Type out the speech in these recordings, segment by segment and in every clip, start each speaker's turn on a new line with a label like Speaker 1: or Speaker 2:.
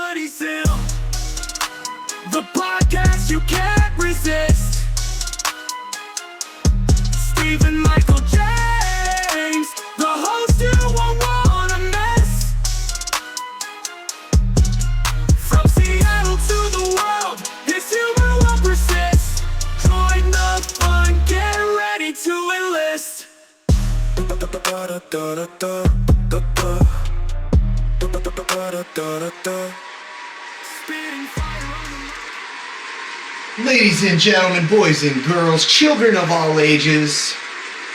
Speaker 1: Comedy Sim, the podcast you can't resist. Stephen Michael James, the host you won't wanna miss. From Seattle to the world, his humor will persist. Join the fun, get ready to enlist.
Speaker 2: Ladies and gentlemen, boys and girls, children of all ages,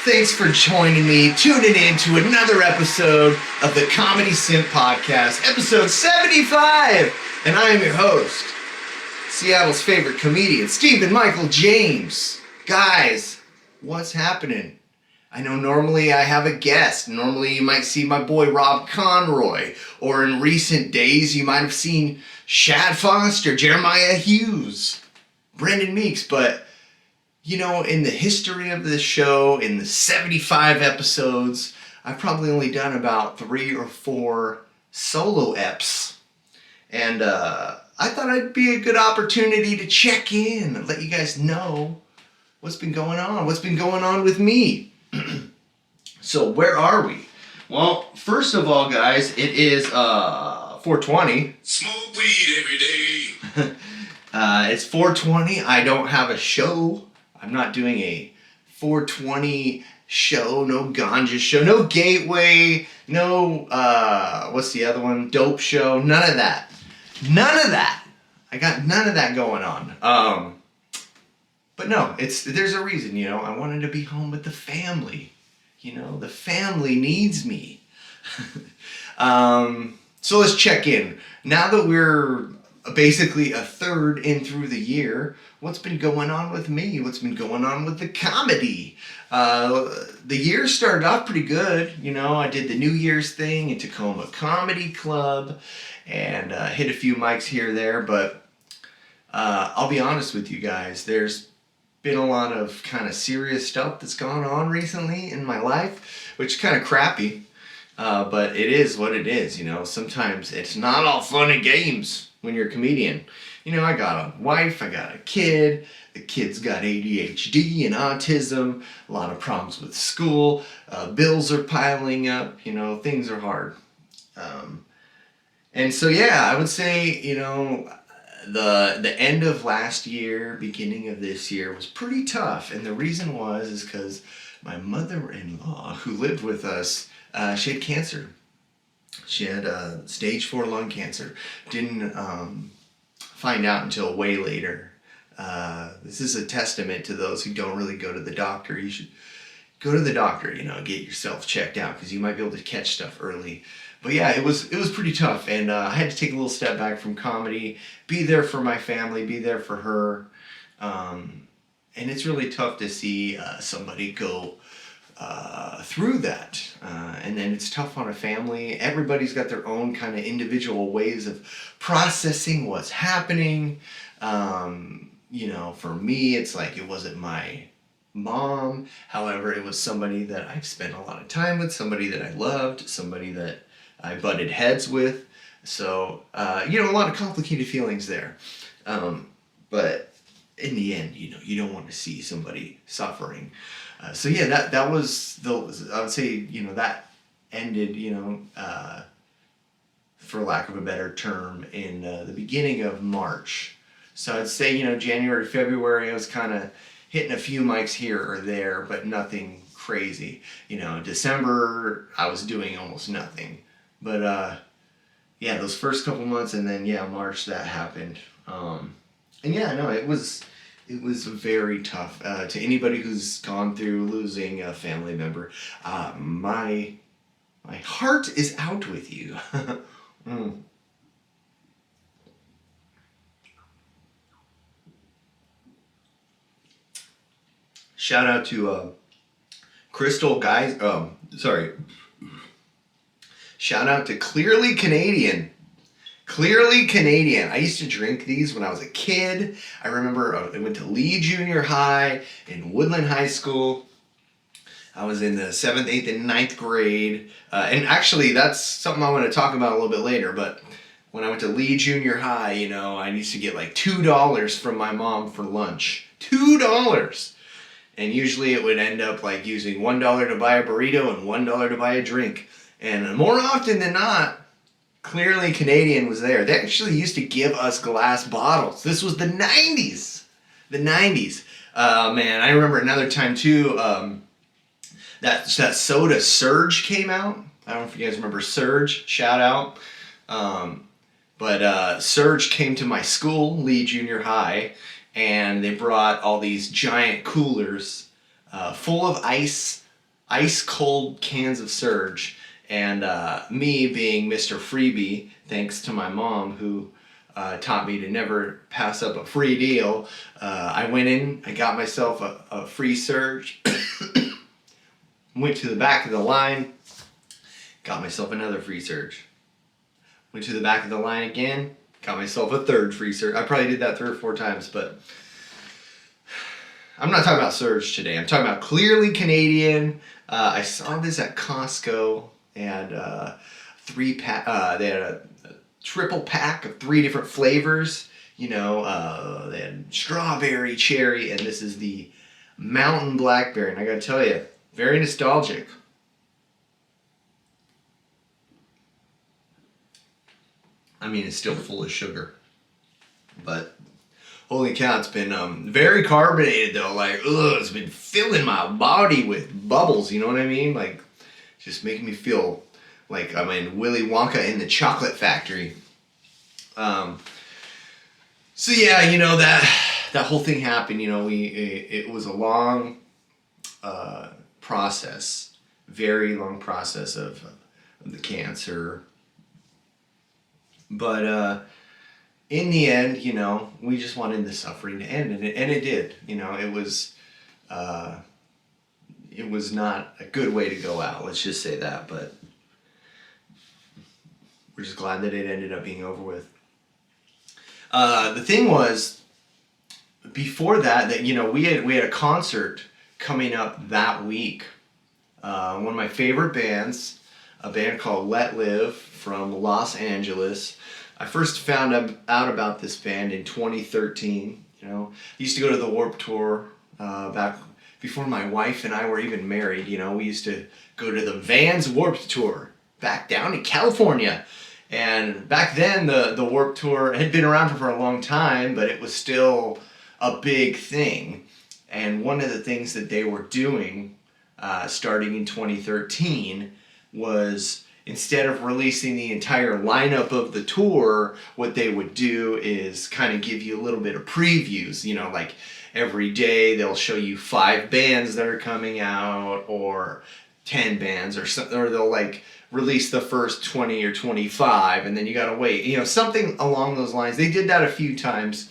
Speaker 2: thanks for joining me, tuning in to another episode of the Comedy Sim Podcast, episode 75, and I am your host, Seattle's favorite comedian, Stephen Michael James. Guys, what's happening? I know normally I have a guest. Normally you might see my boy Rob Conroy, or in recent days you might have seen Shad Foster, Jeremiah Hughes, Brendan Meeks, but you know, in the history of this show, in the 75 episodes, I've probably only done about 3 or 4 solo eps. And I thought it'd be a good opportunity to check in and let you guys know what's been going on with me. So where are we? Well, first of all, guys, it is 420.
Speaker 1: Smoke weed every day.
Speaker 2: It's 420. I don't have a show. I'm not doing a 420 show. No ganja show. No gateway. No, what's the other one? Dope show. None of that. None of that. I got none of that going on. But no, there's a reason, you know. I wanted to be home with the family. You know, the family needs me. So let's check in. Now that we're basically a third in through the year, what's been going on with me? What's been going on with the comedy? The year started off pretty good. You know, I did the New Year's thing in Tacoma Comedy Club and hit a few mics here or there. But I'll be honest with you guys, there's been a lot of kind of serious stuff that's gone on recently in my life, which is kind of crappy. But it is what it is, you know. Sometimes it's not all fun and games when you're a comedian. You know, I got a wife, I got a kid, the kid's got ADHD and autism, a lot of problems with school, bills are piling up, you know, things are hard. And so, yeah, I would say, you know, the end of last year, beginning of this year was pretty tough. And the reason is because my mother-in-law, who lived with us, she had cancer. She had stage 4 lung cancer. Didn't find out until way later. This is a testament to those who don't really go to the doctor. You should go to the doctor, you know, get yourself checked out because you might be able to catch stuff early. But yeah, it was pretty tough, and I had to take a little step back from comedy, be there for my family, be there for her, and it's really tough to see somebody go through that, and then it's tough on a family. Everybody's got their own kind of individual ways of processing what's happening. You know, for me, it's like it wasn't my mom. However, it was somebody that I've spent a lot of time with, somebody that I loved, somebody that I butted heads with. So, you know, a lot of complicated feelings there. But in the end, you know, you don't want to see somebody suffering. So yeah, that was I would say, you know, that ended, you know, for lack of a better term, in the beginning of March. So I'd say, you know, January, February, I was kind of hitting a few mics here or there, but nothing crazy. You know, December, I was doing almost nothing. But yeah, those first couple months, and then yeah, March, that happened. And yeah, no, it was very tough. To anybody who's gone through losing a family member, my heart is out with you. Shout out to Crystal Guys. Shout out to Clearly Canadian. Clearly Canadian. I used to drink these when I was a kid. I remember I went to Lee Junior High in Woodland High School. I was in the 7th, 8th, and 9th grade. And actually, that's something I want to talk about a little bit later. But when I went to Lee Junior High, you know, I used to get like $2 from my mom for lunch. $2! And usually it would end up like using $1 to buy a burrito and $1 to buy a drink. And more often than not, Clearly Canadian was there. They actually used to give us glass bottles. This was the 90s. The 90s. Man, I remember another time too, that soda Surge came out. I don't know if you guys remember Surge. Shout out. But Surge came to my school, Lee Junior High, and they brought all these giant coolers full of ice cold cans of Surge. And me being Mr. Freebie, thanks to my mom who taught me to never pass up a free deal, I went in, I got myself a free Surge, went to the back of the line, got myself another free Surge. Went to the back of the line again, got myself a third free Surge. I probably did that 3 or 4 times, but I'm not talking about Surge today. I'm talking about Clearly Canadian. I saw this at Costco. They had they had a triple pack of 3 different flavors. You know, they had strawberry, cherry, and this is the Mountain Blackberry. And I gotta tell you, very nostalgic. I mean, it's still full of sugar, but holy cow, it's been very carbonated though. Like, it's been filling my body with bubbles. You know what I mean? Like, just making me feel like I'm in Willy Wonka in the Chocolate Factory. So yeah, you know, that whole thing happened. You know, it was a long process, very long process of the cancer. But in the end, you know, we just wanted the suffering to end, and it did. You know, it was not a good way to go out. Let's just say that. But we're just glad that it ended up being over with. The thing was, before that you know, we had a concert coming up that week. One of my favorite bands, a band called Letlive from Los Angeles. I first found out about this band in 2013. You know, I used to go to the Warped Tour back before my wife and I were even married. You know, we used to go to the Vans Warped Tour back down in California. And back then, the Warped Tour had been around for a long time, but it was still a big thing. And one of the things that they were doing, starting in 2013, was instead of releasing the entire lineup of the tour, what they would do is kind of give you a little bit of previews. You know, like every day they'll show you 5 bands that are coming out, or 10 bands, or something, or they'll like release the first 20 or 25, and then you gotta wait. You know, something along those lines. They did that a few times,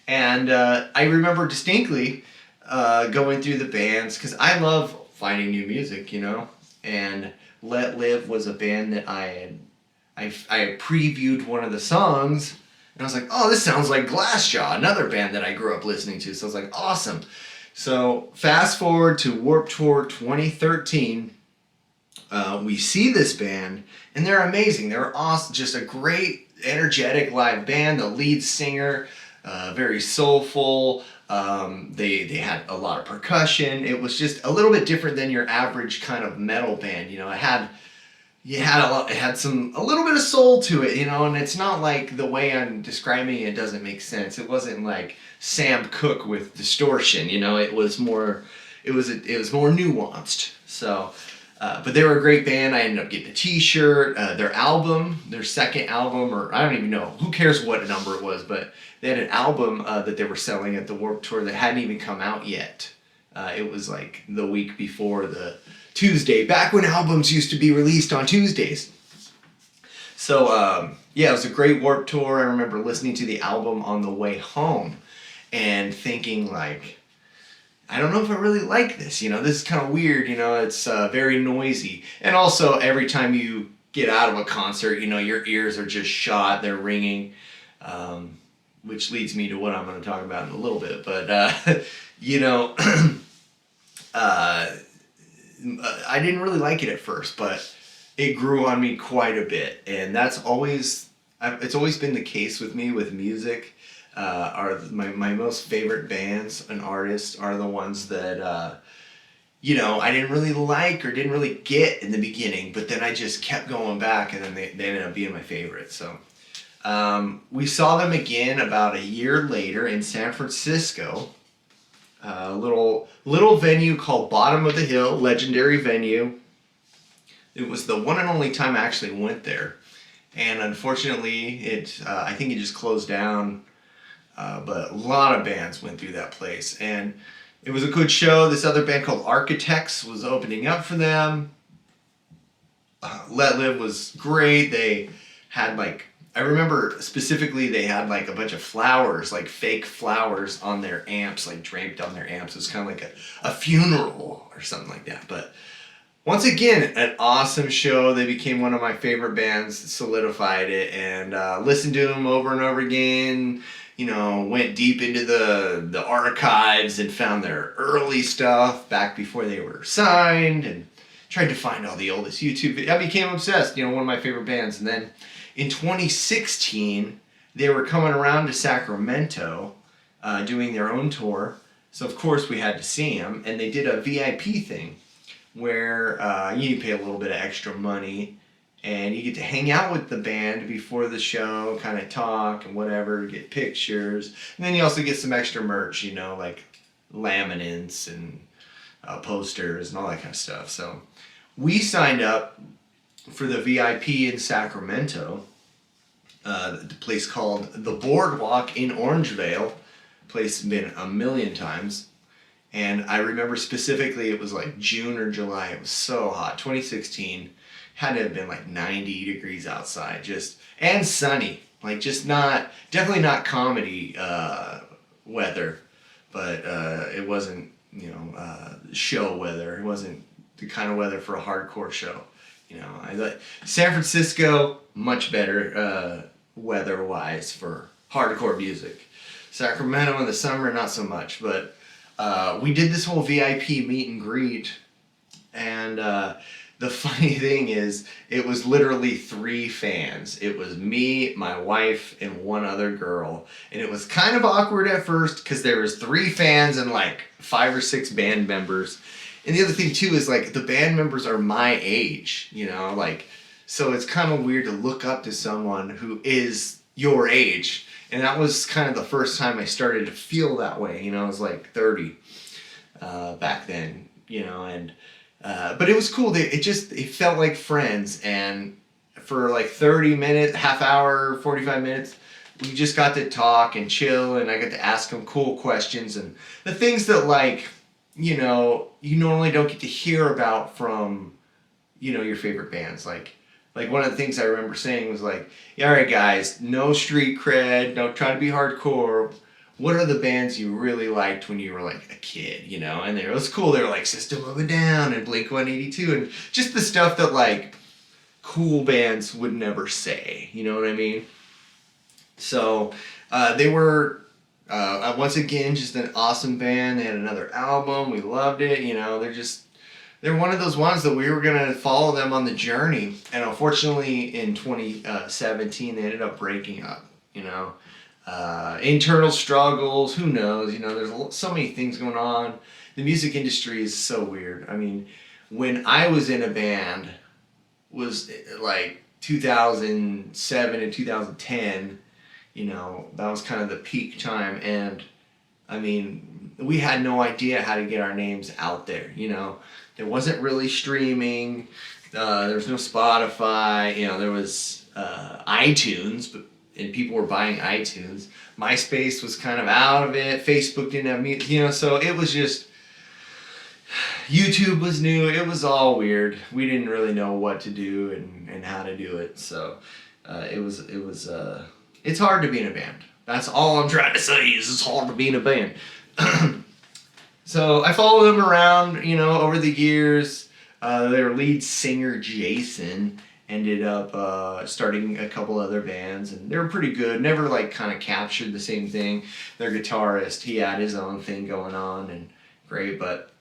Speaker 2: and I remember distinctly going through the bands because I love finding new music. You know, and Let Live was a band that I previewed one of the songs, and I was like, oh, this sounds like Glassjaw, another band that I grew up listening to. So I was like, awesome. So fast forward to Warped Tour 2013, we see this band, and they're amazing. They're awesome, just a great, energetic live band. The lead singer, very soulful. They had a lot of percussion. It was just a little bit different than your average kind of metal band. You know, it had a little bit of soul to it, you know, and it's not like the way I'm describing it doesn't make sense. It wasn't like Sam Cooke with distortion, you know. It was more nuanced. So, but they were a great band. I ended up getting a t-shirt, their album, their second album, or I don't even know, who cares what number it was, but they had an album that they were selling at the Warped Tour that hadn't even come out yet. It was like the week before the Tuesday, back when albums used to be released on Tuesdays. So, yeah, it was a great Warped Tour. I remember listening to the album on the way home and thinking, like, I don't know if I really like this. You know, this is kind of weird. You know, it's very noisy. And also, every time you get out of a concert, you know, your ears are just shot. They're ringing, which leads me to what I'm going to talk about in a little bit. But, you know, I didn't really like it at first, but it grew on me quite a bit. And that's always it's always been the case with me with music. Are my most favorite bands and artists are the ones that I didn't really like or didn't really get in the beginning, but then I just kept going back, and then they ended up being my favorite. So we saw them again about a year later in San Francisco. A little venue called Bottom of the Hill, legendary venue. It was the one and only time I actually went there, and unfortunately, I think it just closed down. But a lot of bands went through that place, and it was a good show. This other band called Architects was opening up for them. Let Live was great. They had I remember specifically they had a bunch of flowers, fake flowers on their amps, draped on their amps. It was kind of like a funeral or something like that. But once again, an awesome show. They became one of my favorite bands, solidified it, and listened to them over and over again. Went deep into the archives and found their early stuff back before they were signed, and tried to find all the oldest YouTube videos. I became obsessed, one of my favorite bands. And then in 2016, they were coming around to Sacramento doing their own tour. So of course we had to see them, and they did a VIP thing where you pay a little bit of extra money, and you get to hang out with the band before the show, kind of talk and whatever, get pictures. And then you also get some extra merch, like laminates and posters and all that kind of stuff. So we signed up for the VIP in Sacramento, the place called The Boardwalk in Orangevale. Place has been a million times. And I remember specifically it was June or July. It was so hot. 2016. Had to have been 90 degrees outside, and sunny, definitely not comedy weather, but it wasn't show weather. It wasn't the kind of weather for a hardcore show. I thought San Francisco much better weather wise for hardcore music. Sacramento in the summer not so much, but we did this whole VIP meet and greet, and the funny thing is, it was literally 3 fans. It was me, my wife, and one other girl. And it was kind of awkward at first because there was 3 fans and 5 or 6 band members. And the other thing too is the band members are my age, so it's kind of weird to look up to someone who is your age. And that was kind of the first time I started to feel that way. I was 30 back then, and but it was cool. It felt like friends, and for 30 minutes, half hour, 45 minutes, we just got to talk and chill, and I got to ask them cool questions and the things that you normally don't get to hear about from your favorite bands. Like one of the things I remember saying was yeah, all right guys, no street cred, don't try to be hardcore. What are the bands you really liked when you were a kid, And it was cool. They were System of a Down and Blink-182 and just the stuff that cool bands would never say, you know what I mean? So they were, once again, just an awesome band. They had another album. We loved it. They're one of those ones that we were going to follow them on the journey. And unfortunately in 2017, they ended up breaking up, internal struggles, who knows, there's so many things going on. The music industry is so weird. I mean, when I was in a band, was 2007 and 2010, that was kind of the peak time, and I mean, we had no idea how to get our names out there, there wasn't really streaming, there was no Spotify, there was iTunes, and people were buying iTunes. MySpace was kind of out of it. Facebook didn't have music, so it was just, YouTube was new. It was all weird. We didn't really know what to do and how to do it. So it's hard to be in a band. That's all I'm trying to say is it's hard to be in a band. So I followed them around, over the years. Their lead singer, Jason, ended up starting a couple other bands, and they were pretty good. Never kind of captured the same thing. Their guitarist, he had his own thing going on, and great. But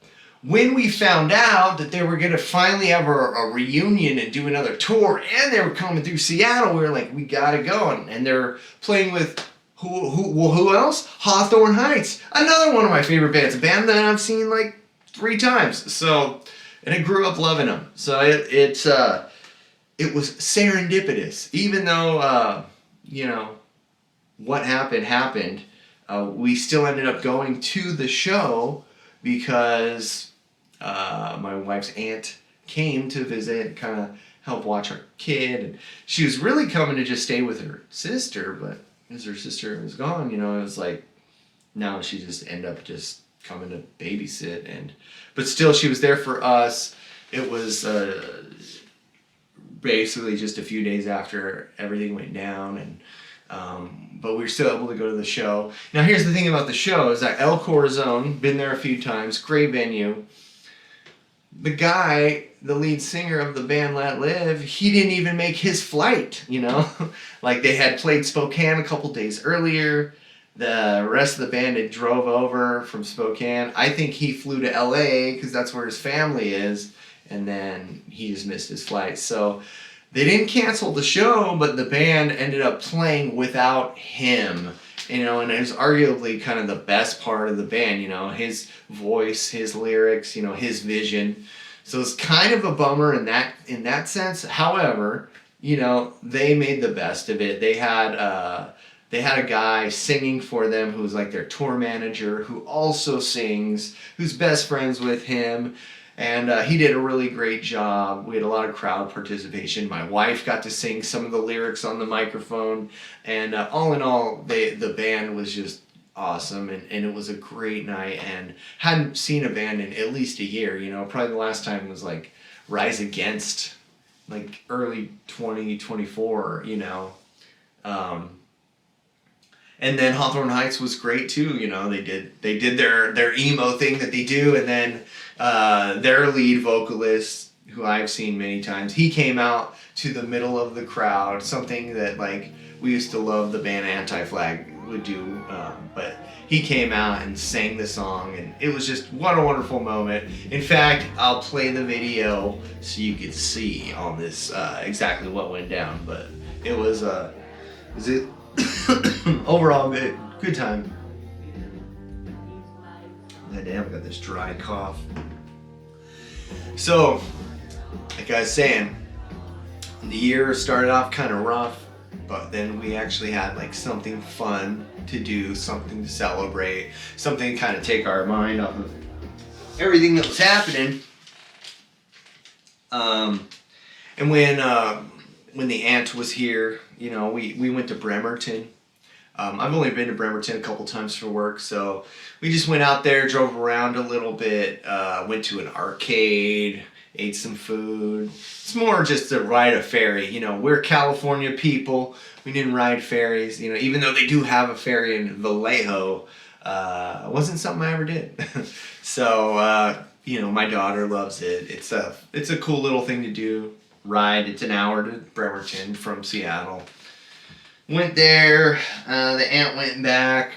Speaker 2: when we found out that they were going to finally have a reunion and do another tour, and they were coming through Seattle, we were like, we got to go. And they're playing with who else? Hawthorne Heights, another one of my favorite bands, a band that I've seen like 3 times. So, and I grew up loving them. So it was serendipitous, even though what happened. We still ended up going to the show because my wife's aunt came to visit, kind of help watch our kid, and she was really coming to just stay with her sister, but as her sister was gone, it was like, now she just ended up just coming to babysit, but still she was there for us. It was basically just a few days after everything went down, and but we were still able to go to the show. Now here's the thing about the show is that El Corazon, been there a few times, great venue. The guy, the lead singer of the band Let Live, he didn't even make his flight, Like they had played Spokane a couple days earlier. The rest of the band had drove over from Spokane. I think he flew to LA because that's where his family is, and then he just missed his flight. So they didn't cancel the show, but the band ended up playing without him. And it was arguably kind of the best part of the band, his voice, his lyrics, his vision. So it's kind of a bummer in that sense. However, they made the best of it. They had a guy singing for them who was like their tour manager, who also sings, who's best friends with him. And he did a really great job. We had a lot of crowd participation. My wife got to sing some of the lyrics on the microphone. And all in all, the band was just awesome. And it was a great night. And hadn't seen a band in at least a year. Probably the last time was like Rise Against, like early 2024, And then Hawthorne Heights was great too. They did their emo thing that they do, and then their lead vocalist, who I've seen many times, he came out to the middle of the crowd, something that like we used to love the band Anti-Flag would do, but he came out and sang the song, and it was just what a wonderful moment. In fact, I'll play the video so you can see on this exactly what went down, but it was overall good time. God damn, I got this dry cough. So, like I was saying, the year started off kind of rough, but then we actually had like something fun to do, something to celebrate, something to kind of take our mind off of everything that was happening. And when the aunt was here, we went to Bremerton. I've only been to Bremerton a couple times for work, so we just went out there, drove around a little bit, went to an arcade, ate some food. It's more just to ride a ferry. We're California people. We didn't ride ferries. Even though they do have a ferry in Vallejo, it wasn't something I ever did. So, my daughter loves it. It's a cool little thing to do. Ride. It's an hour to Bremerton from Seattle. Went there, the aunt went back,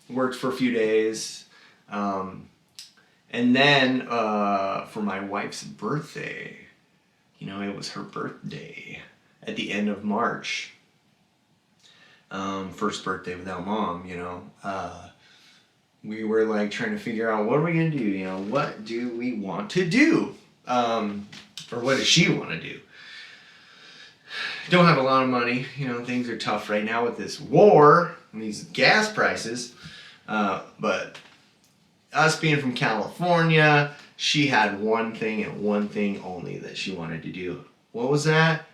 Speaker 2: worked for a few days, and then for my wife's birthday, it was her birthday at the end of March, first birthday without mom, we were like trying to figure out what are we going to do, what do we want to do, or what does she want to do? Don't have a lot of money, things are tough right now with this war and these gas prices, but us being from California, she had one thing and one thing only that she wanted to do. What was that?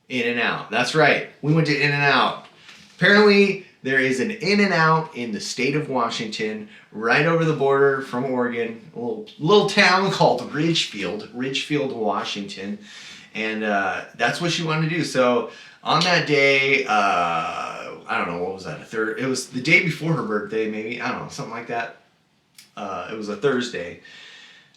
Speaker 2: In-N-Out. That's right, we went to In-N-Out. Apparently there is an In-N-Out in the state of Washington, right over the border from Oregon, a little town called Ridgefield, Washington. And that's what she wanted to do. So on that day, I don't know, what was that? It was the day before her birthday, maybe. I don't know, something like that. It was a Thursday.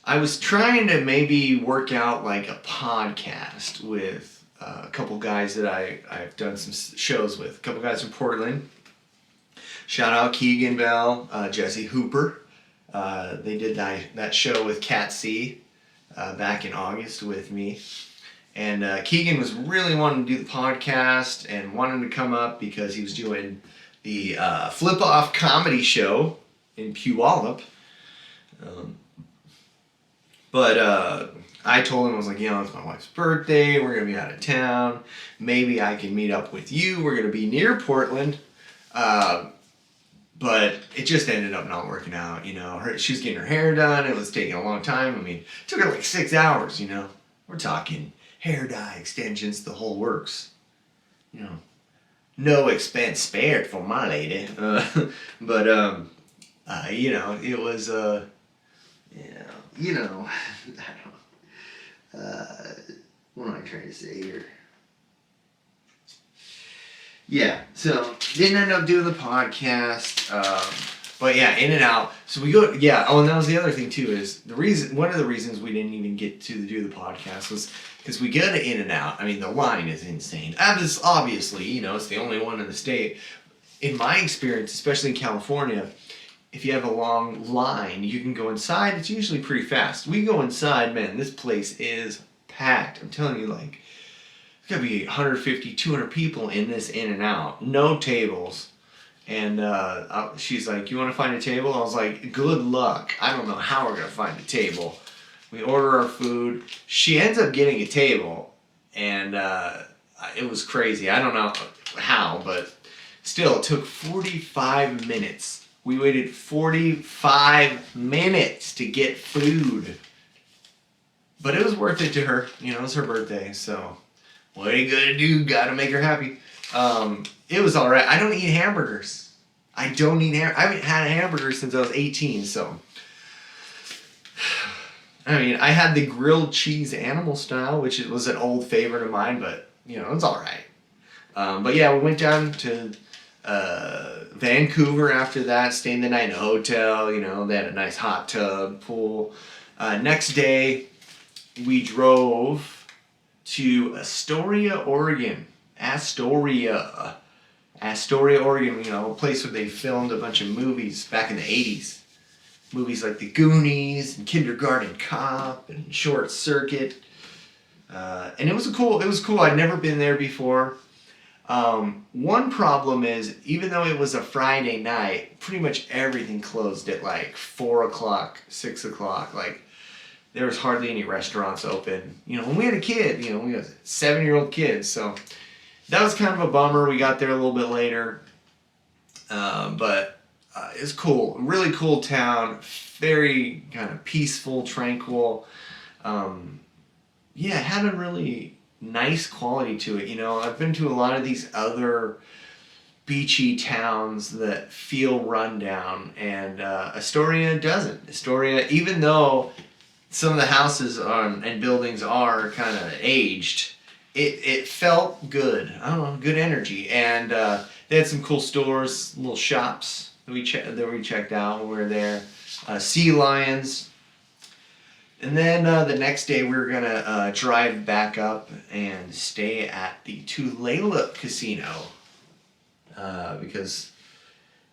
Speaker 2: I was trying to maybe work out like a podcast with a couple guys that I've done some shows with. A couple guys from Portland. Shout out Keegan Bell, Jesse Hooper. They did that show with Cat C back in August with me. And Keegan was really wanting to do the podcast and wanted to come up because he was doing the Flip Off comedy show in Puyallup. But I told him, I was like, it's my wife's birthday. We're going to be out of town. Maybe I can meet up with you. We're going to be near Portland. But it just ended up not working out, she was getting her hair done. It was taking a long time. I mean, it took her like 6 hours, We're talking hair dye, extensions, the whole works. No expense spared for my lady. But it was, what am I trying to say here? Yeah, so didn't end up doing the podcast, but yeah, in and out. So we go, yeah. Oh, and that was the other thing too. Is one of the reasons we didn't even get to do the podcast was because we go to In and Out. I mean, the line is insane. Obviously, it's the only one in the state. In my experience, especially in California, if you have a long line, you can go inside. It's usually pretty fast. We go inside, man. This place is packed. I'm telling you, like. There's gotta be 150, 200 people in this In and Out. No tables. And she's like, you want to find a table? I was like, good luck. I don't know how we're going to find a table. We order our food. She ends up getting a table. And it was crazy. I don't know how, but still, it took 45 minutes. We waited 45 minutes to get food. But it was worth it to her. It was her birthday, so... What are you gonna do? Gotta make her happy. It was alright. I don't eat hamburgers. I haven't had a hamburger since I was 18, so. I mean, I had the grilled cheese animal style, which was an old favorite of mine, but, it's alright. But yeah, we went down to Vancouver after that, staying the night in a hotel. They had a nice hot tub, pool. Next day, we drove to Astoria, Oregon. Astoria, Oregon, a place where they filmed a bunch of movies back in the 80s. Movies like The Goonies and Kindergarten Cop and Short Circuit. And it was cool. I'd never been there before. One problem is, even though it was a Friday night, pretty much everything closed at like 4 o'clock, 6 o'clock. Like, there was hardly any restaurants open. When we had a kid, we had a 7-year-old kid, so that was kind of a bummer. We got there a little bit later, but it's cool. Really cool town. Very kind of peaceful, tranquil. It had a really nice quality to it. I've been to a lot of these other beachy towns that feel rundown, and Astoria doesn't. Astoria, even though some of the houses and buildings are kind of aged, it felt good. I don't know, good energy. And they had some cool stores, little shops that we checked out when we were there. Sea lions. And then the next day we were going to drive back up and stay at the Tulalip Casino because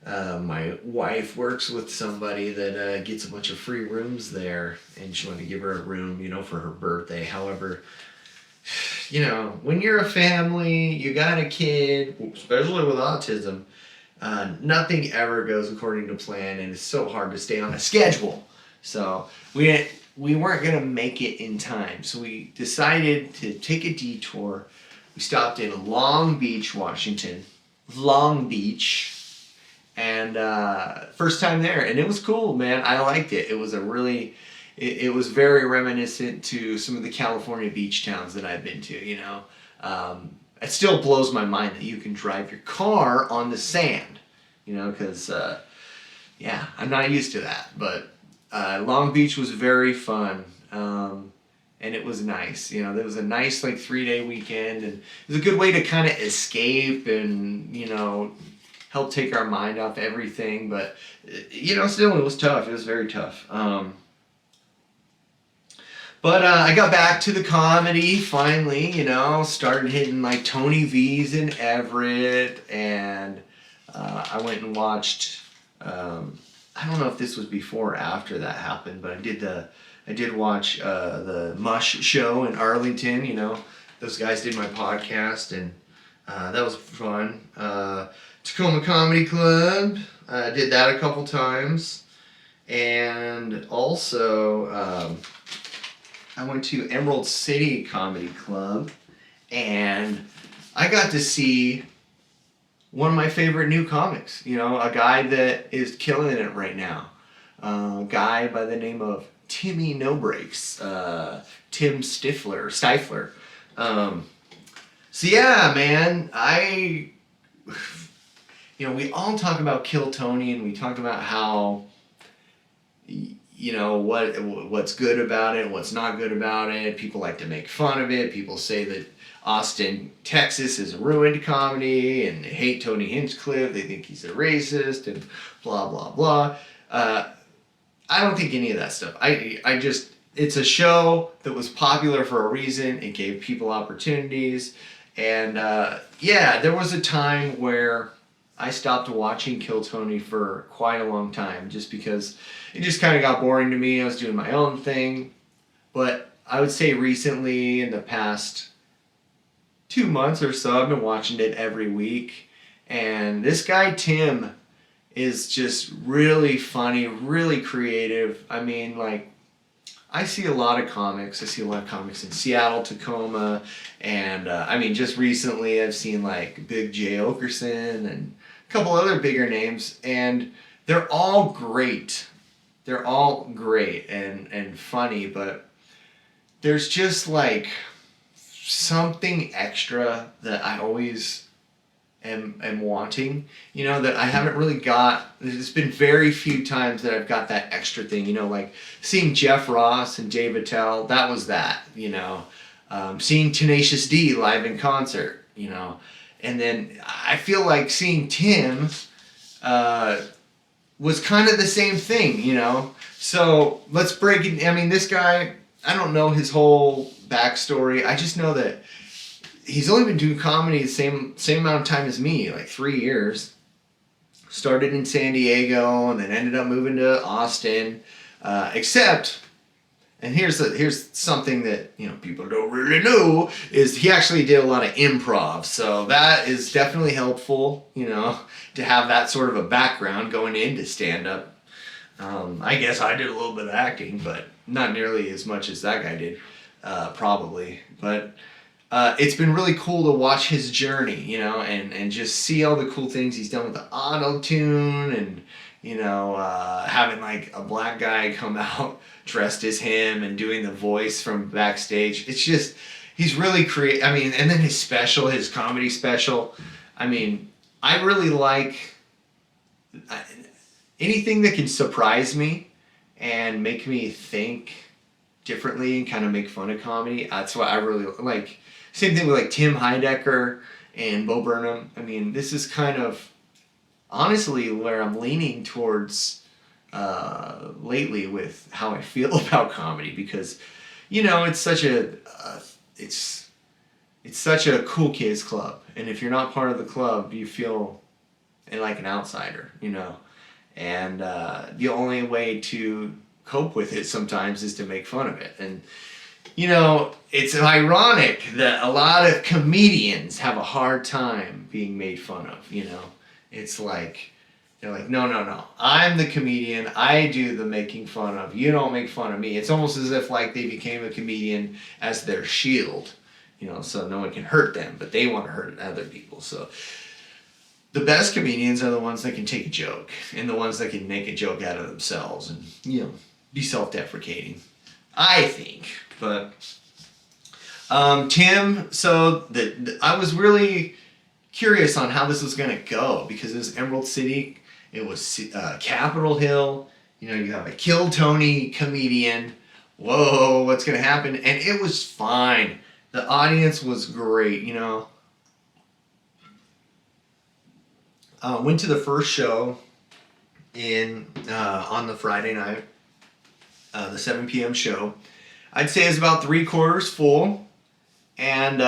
Speaker 2: my wife works with somebody that gets a bunch of free rooms there, and she wanted to give her a room, for her birthday. However, when you're a family, you got a kid, especially with autism, nothing ever goes according to plan, and it's so hard to stay on a schedule. So we weren't going to make it in time, so we decided to take a detour. We stopped in Long Beach, Washington. Long Beach. And first time there, and it was cool, man. I liked it. It was it was very reminiscent to some of the California beach towns that I've been to. It still blows my mind that you can drive your car on the sand. Because I'm not used to that. But Long Beach was very fun, and it was nice. There was a nice 3-day weekend, and it was a good way to kind of escape and help take our mind off everything, but still it was tough. It was very tough. But I got back to the comedy finally. Started hitting Tony V's in Everett, and I went and watched I don't know if this was before or after that happened, but I did watch the Mush show in Arlington. You know, those guys did my podcast, and that was fun. Tacoma Comedy Club, did that a couple times, and also I went to Emerald City Comedy Club, and I got to see one of my favorite new comics. You know, a guy that is killing it right now. A guy by the name of Timmy No Brakes, Tim Stifler. So yeah, man, you know, we all talk about Kill Tony, and we talk about how, you know, what's good about it and what's not good about it. People like to make fun of it. People say that Austin, Texas is ruined comedy, and they hate Tony Hinchcliffe. They think he's a racist, and blah, blah, blah. I don't think any of that stuff. I just, it's a show that was popular for a reason. It gave people opportunities. And yeah, there was a time where I stopped watching Kill Tony for quite a long time, just because it just kind of got boring to me. I was doing my own thing. But I would say recently, in the past 2 months or so, I've been watching it every week. And this guy, Tim, is just really funny, really creative. I mean, like, I see a lot of comics. I see a lot of comics in Seattle, Tacoma, and I mean, just recently I've seen like Big J. Okerson and a couple other bigger names, and they're all great. They're all great and funny, but there's just like something extra that I always am wanting, you know, that I haven't really got. There's been very few times that I've got that extra thing, you know, like seeing Jeff Ross and Dave Attell, that was that, you know, seeing Tenacious D live in concert, you know, and then I feel like seeing Tim was kind of the same thing, you know. So let's break it. I mean, this guy, I don't know his whole backstory. I just know that he's only been doing comedy the same amount of time as me, like 3 years. Started in San Diego and then ended up moving to Austin. Except, and here's something that, you know, people don't really know, is he actually did a lot of improv. So that is definitely helpful, you know, to have that sort of a background going into stand-up. I guess I did a little bit of acting, but not nearly as much as that guy did, probably. But it's been really cool to watch his journey, you know, and just see all the cool things he's done with the auto-tune, and, you know, having like a black guy come out dressed as him and doing the voice from backstage. It's just, he's really creative. I mean, and then his comedy special. I mean, I really like anything that can surprise me and make me think differently and kind of make fun of comedy. That's what I really like. Same thing with like Tim Heidecker and Bo Burnham. I mean, this is kind of honestly where I'm leaning towards lately with how I feel about comedy, because, you know, it's such a it's such a cool kids club, and if you're not part of the club, you feel like an outsider, you know, and the only way to cope with it sometimes is to make fun of it. And, you know, it's ironic that a lot of comedians have a hard time being made fun of, you know. It's like, they're like, no, I'm the comedian, I do the making fun of, you don't make fun of me. It's almost as if like they became a comedian as their shield, you know, so no one can hurt them, but they want to hurt other people. So the best comedians are the ones that can take a joke, and the ones that can make a joke out of themselves and, you know, be self-deprecating, I think. But Tim, so I was really curious on how this was going to go, because it was Emerald City, it was Capitol Hill, you know, you have a Kill Tony comedian, whoa, what's going to happen? And it was fine. The audience was great, you know. Went to the first show on the Friday night, the 7 p.m. show. I'd say it's about 3/4 full, and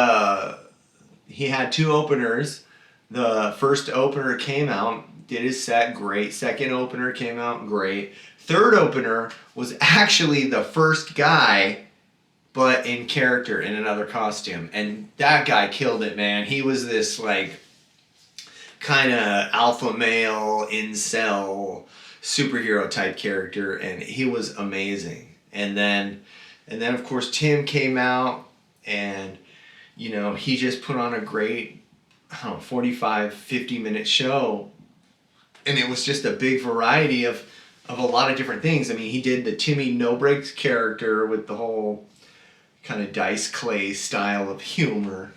Speaker 2: he had 2 openers. The first opener came out, did his set, great. Second opener came out, great. Third opener was actually the first guy, but in character, in another costume. And that guy killed it, man. He was this, like, kind of alpha male, incel, superhero type character, and he was amazing. And then of course Tim came out, and you know, he just put on a great, I don't know, 45, 50-minute show, and it was just a big variety of a lot of different things. I mean, he did the Timmy No Brakes character with the whole kind of dice clay style of humor.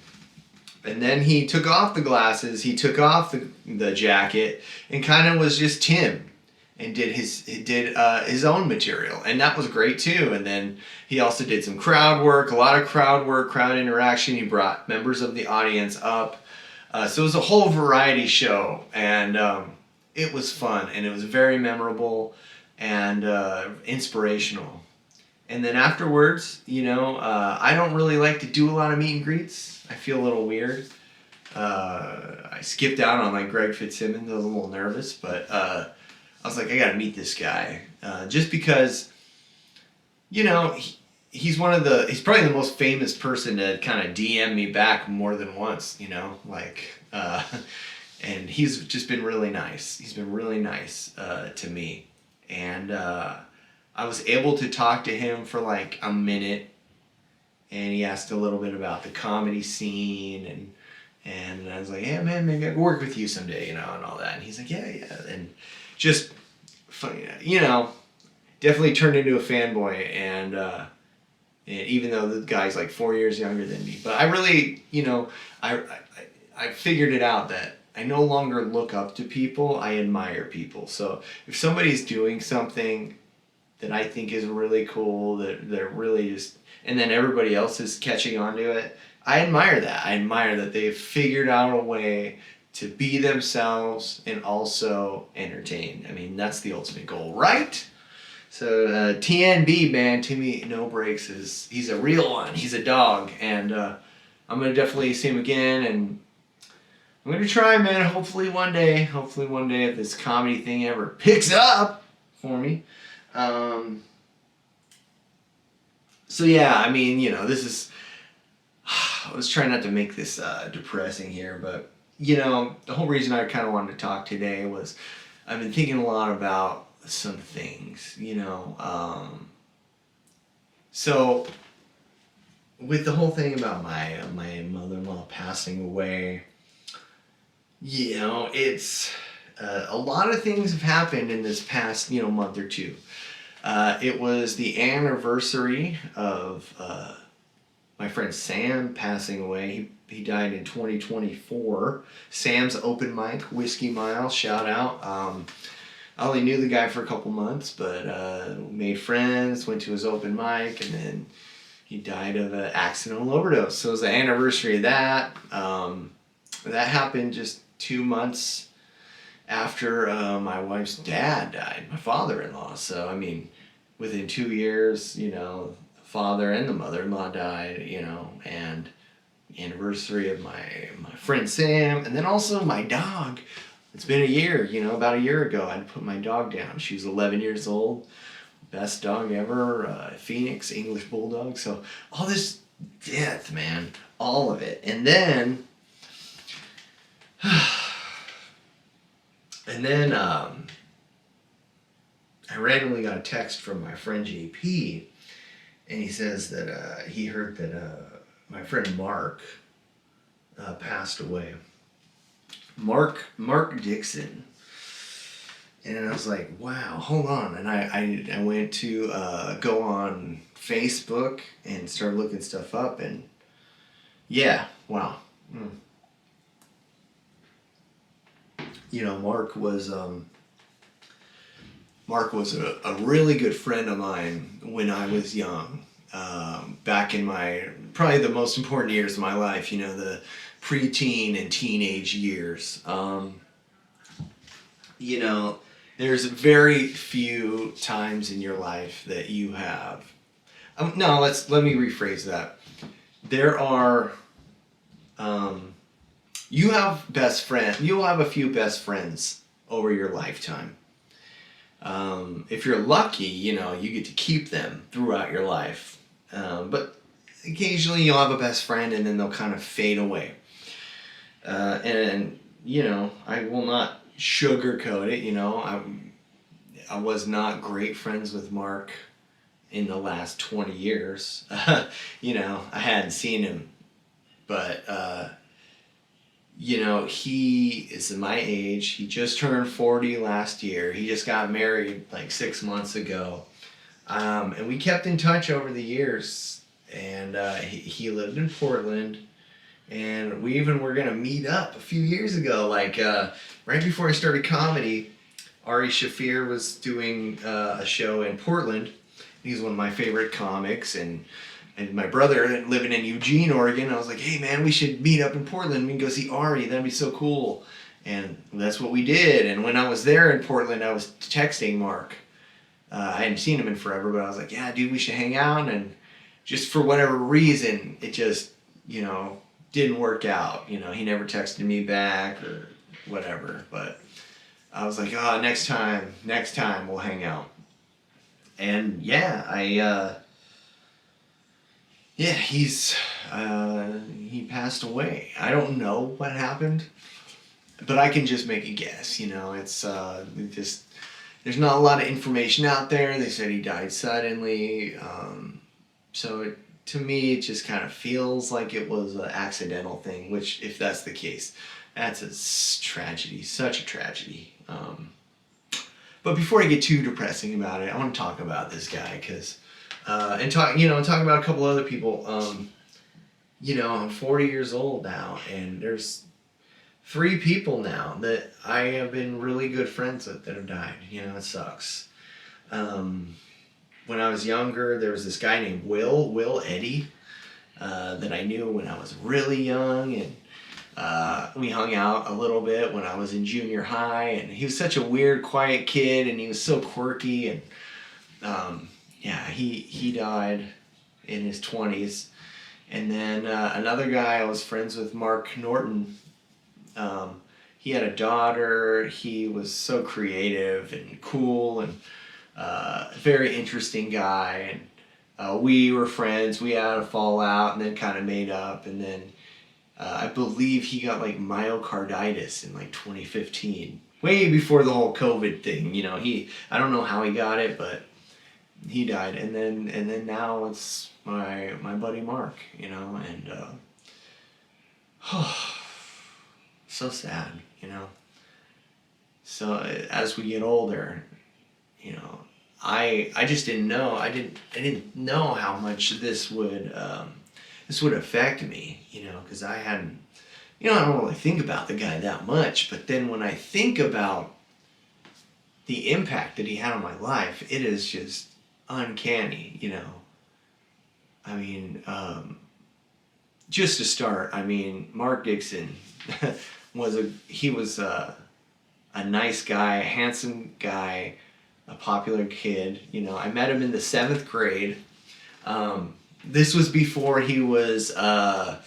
Speaker 2: And then he took off the glasses, he took off the jacket, and kind of was just Tim, and did his own material, and that was great too. And then he also did some crowd work, a lot of crowd work, crowd interaction. He brought members of the audience up, so it was a whole variety show, and it was fun, and it was very memorable and inspirational. And then afterwards, you know, I don't really like to do a lot of meet and greets. I feel a little weird. I skipped out on like Greg Fitzsimmons. I was a little nervous, but I was like, I gotta meet this guy, just because, you know, he's probably the most famous person to kind of DM me back more than once. You know, like, and he's just been really nice. He's been really nice to me, and I was able to talk to him for like a minute, and he asked a little bit about the comedy scene, and I was like, yeah, man, maybe I could work with you someday, you know, and all that. And he's like, yeah, and just funny, you know, definitely turned into a fanboy, and even though the guy's like 4 years younger than me, but I really, you know, I figured it out that I no longer look up to people, I admire people. So if somebody's doing something that I think is really cool, that they're really just, and then everybody else is catching on to it, I admire that. I admire that they've figured out a way to be themselves and also entertain. I mean, that's the ultimate goal, right? So TNB, man, Timmy No Brakes, he's a real one. He's a dog, and I'm gonna definitely see him again, and I'm gonna try, man. Hopefully one day, if this comedy thing ever picks up for me. So yeah, I mean, you know, this is, I was trying not to make this depressing here, but you know, the whole reason I kind of wanted to talk today was I've been thinking a lot about some things, you know. So with the whole thing about my mother-in-law passing away, you know, it's a lot of things have happened in this past, you know, month or two. It was the anniversary of my friend Sam passing away. He died in 2024. Sam's open mic, Whiskey Mile, shout out. I only knew the guy for a couple months, but made friends, went to his open mic, and then he died of an accidental overdose. So it was the anniversary of that. That happened just 2 months after my wife's dad died, my father-in-law. So, I mean, within 2 years, you know, the father and the mother-in-law died, you know, and the anniversary of my friend Sam, and then also my dog. It's been a year, you know, about a year ago, I put my dog down. She was 11 years old, best dog ever, Phoenix, English Bulldog. So all this death, man, all of it. And then I randomly got a text from my friend JP, and he says that he heard that my friend Marc passed away. Marc Dickson. And I was like, wow, hold on. And I went to go on Facebook and started looking stuff up, and yeah, wow. You know, Marc was a really good friend of mine when I was young. Back in probably the most important years of my life, you know, the preteen and teenage years. You know, there's very few times in your life that you have. No, let me rephrase that. There are. You have best friends. You'll have a few best friends over your lifetime. If you're lucky, you get to keep them throughout your life. But occasionally you'll have a best friend and then they'll kind of fade away. And I will not sugarcoat it. I was not great friends with Mark in the last 20 years. I hadn't seen him, but he is my age. He just turned 40 last year. He just got married like 6 months ago. And we kept in touch over the years. And he lived in Portland. And we even were going to meet up a few years ago. Like right before I started comedy, Ari Shafir was doing a show in Portland. He's one of my favorite comics. And my brother living in Eugene, Oregon, I was like, hey man, we should meet up in Portland. We can go see Ari. That'd be so cool. And that's what we did. And when I was there in Portland, I was texting Mark. I hadn't seen him in forever, but I was like, yeah, dude, we should hang out. And just for whatever reason, it just, didn't work out. He never texted me back or whatever. But I was like, oh, next time we'll hang out. And yeah, he passed away. I don't know what happened, but I can just make a guess. It's just there's not a lot of information out there. They said he died suddenly, so to me it just kind of feels like it was an accidental thing. Which, if that's the case, that's a tragedy, such a tragedy. But before I get too depressing about it, I want to talk about this guy because. And talk about a couple other people. I'm 40 years old now, and there's 3 people now that I have been really good friends with that have died. It sucks. When I was younger, there was this guy named Will Eddy, that I knew when I was really young, and we hung out a little bit when I was in junior high, and he was such a weird, quiet kid, and he was so quirky, and he died in his 20s. And then another guy I was friends with, Mark Norton, he had a daughter. He was so creative and cool and very interesting guy. And we were friends. We had a fallout and then kind of made up. And then I believe he got like myocarditis in like 2015, way before the whole COVID thing. I don't know how he got it, but he died. And then now it's my buddy Mark, and so sad, So as we get older, I just didn't know. I didn't know how much this would affect me, because I hadn't, I don't really think about the guy that much. But then when I think about the impact that he had on my life, it is just uncanny, I mean, just to start, Marc Dickson was a nice guy, a handsome guy, a popular kid. I met him in the 7th grade. This was before he was like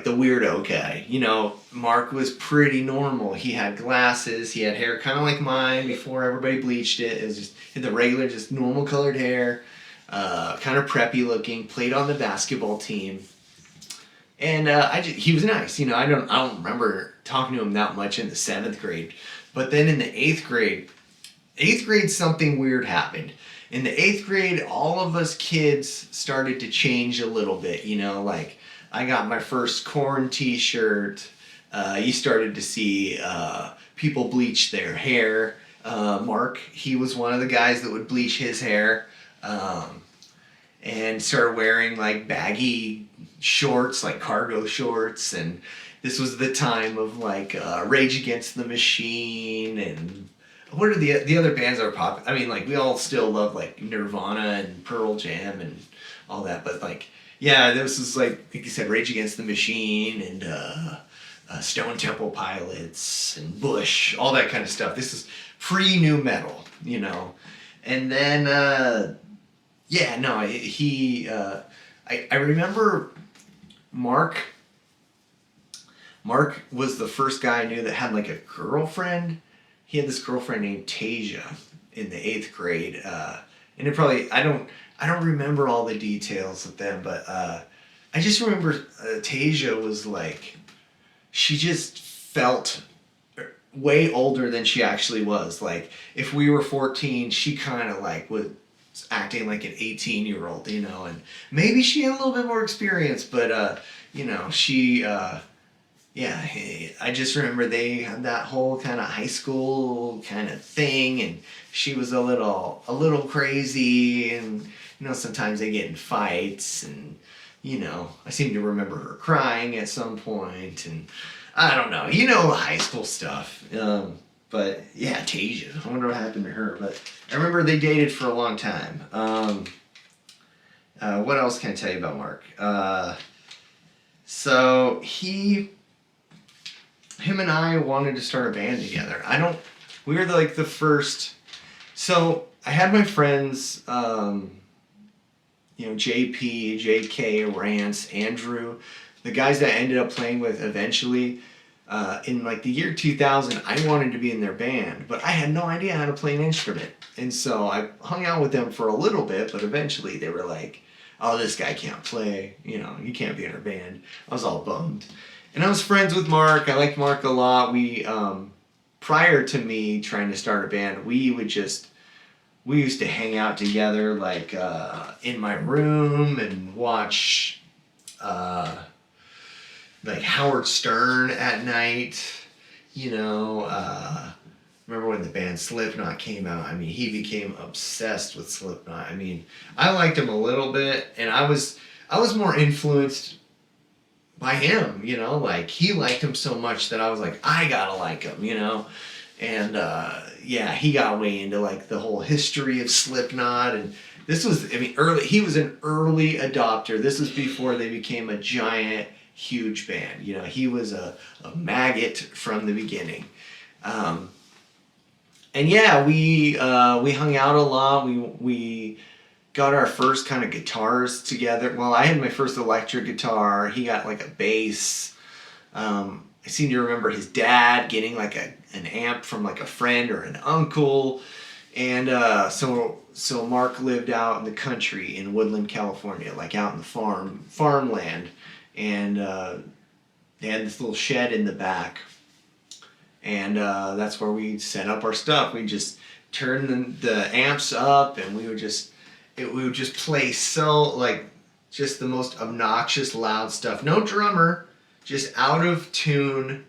Speaker 2: the weirdo guy. Mark was pretty normal. He had glasses. He had hair kind of like mine before everybody bleached it. It was just the regular, just normal colored hair, kind of preppy looking. Played on the basketball team, and he was nice. I don't remember talking to him that much in the 7th grade, but then in the 8th grade, something weird happened. In the 8th grade, all of us kids started to change a little bit. Like I got my first Korn t-shirt. You started to see people bleach their hair. Mark, he was one of the guys that would bleach his hair, and started wearing like baggy shorts, like cargo shorts. And this was the time of like Rage Against the Machine, and what are the other bands that are popular? Like we all still love like Nirvana and Pearl Jam and all that, but like, yeah, this was like you said, Rage Against the Machine and Stone Temple Pilots and Bush, all that kind of stuff. This is pre-new metal, And then, I remember Mark, Mark was the first guy I knew that had like a girlfriend. He had this girlfriend named Tasia in the 8th grade, and it probably I don't remember all the details of them, but I just remember Tasia was like, she just felt way older than she actually was. Like if we were 14, she kind of like was acting like an 18-year-old, you know, and maybe she had a little bit more experience, but you know, she yeah, I just remember they had that whole kind of high school kind of thing, and she was a little crazy, and you know, sometimes they get in fights, and you know, I seem to remember her crying at some point, and I don't know, you know, high school stuff. But yeah, Tasia, I wonder what happened to her. But I remember they dated for a long time. What else can I tell you about Mark? So him and I wanted to start a band together. We were like the first, so I had my friends, you know, JP, JK, Rance, Andrew, the guys that I ended up playing with eventually. In like the year 2000, I wanted to be in their band, but I had no idea how to play an instrument. And so I hung out with them for a little bit, but eventually they were like, oh, this guy can't play, you know, you can't be in our band. I was all bummed. And I was friends with Mark. I liked Mark a lot. We, prior to me trying to start a band, we used to hang out together like in my room and watch like Howard Stern at night, you know. Remember when the band Slipknot came out? I mean, he became obsessed with Slipknot. I mean, I liked him a little bit, and I was more influenced by him, you know. Like he liked him so much that I was like, I gotta like him, you know. And yeah, he got way into like the whole history of Slipknot, and this was, I mean, early. He was an early adopter. This was before they became a giant, huge band. You know, he was a maggot from the beginning. And yeah, we hung out a lot. We got our first kind of guitars together. Well, I had my first electric guitar. He got like a bass. I seem to remember his dad getting like an amp from like a friend or an uncle. And so Mark lived out in the country in Woodland, California, like out in the farmland. And they had this little shed in the back. And that's where we set up our stuff. We just turn the amps up, and we would just play so like just the most obnoxious loud stuff. No drummer, just out of tune,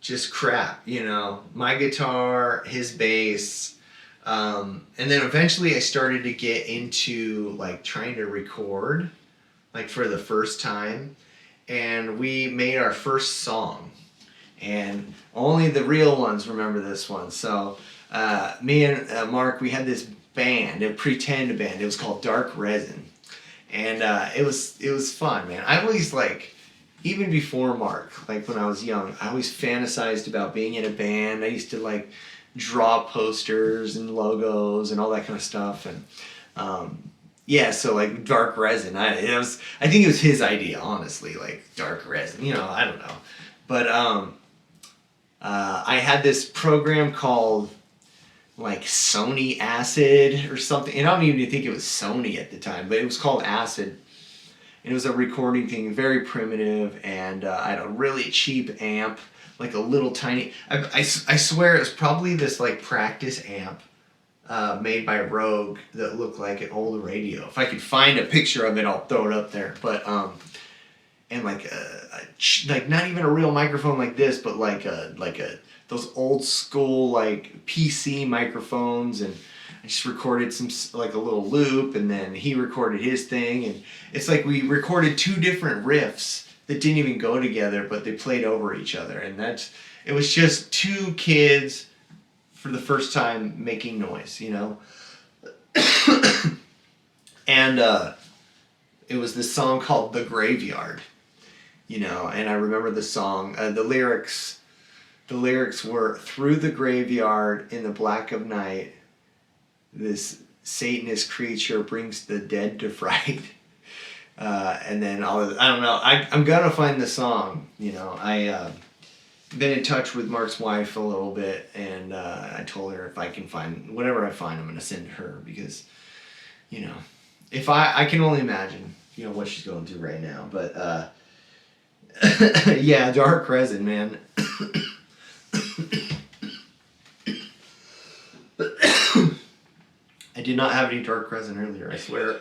Speaker 2: just crap. You know, my guitar, his bass, and then eventually I started to get into like trying to record, like for the first time, and we made our first song. And only the real ones remember this one. So me and Mark, we had this band, a pretend band. It was called Dark Resin. And it was fun, man. I always like, even before Mark, like when I was young, I always fantasized about being in a band. I used to like draw posters and logos and all that kind of stuff. And yeah, so like Dark Resin, I think it was his idea, honestly, like Dark Resin. You know, I don't know. But I had this program called like Sony Acid or something, and I don't even think it was Sony at the time, but it was called Acid. And it was a recording thing, very primitive, and I had a really cheap amp, like a little tiny, I swear it was probably this like practice amp made by Rogue that looked like an old radio. If I could find a picture of it, I'll throw it up there. But and like like not even a real microphone like this, but like those old school like PC microphones, and I just recorded some like a little loop, and then he recorded his thing, and it's like we recorded two different riffs that didn't even go together, but they played over each other, and it was just two kids for the first time making noise, you know. And it was this song called The Graveyard. You know, and I remember the song, the lyrics were, through the graveyard in the black of night, this Satanist creature brings the dead to fright. And then I don't know. I'm gonna find the song. You know, been in touch with Mark's wife a little bit, and I told her if I can find whatever I find, I'm gonna send to her because, you know, if I can only imagine, you know, what she's going through right now. But yeah, Dark Crescent, man. I did not have any Dark Crescent earlier, I swear.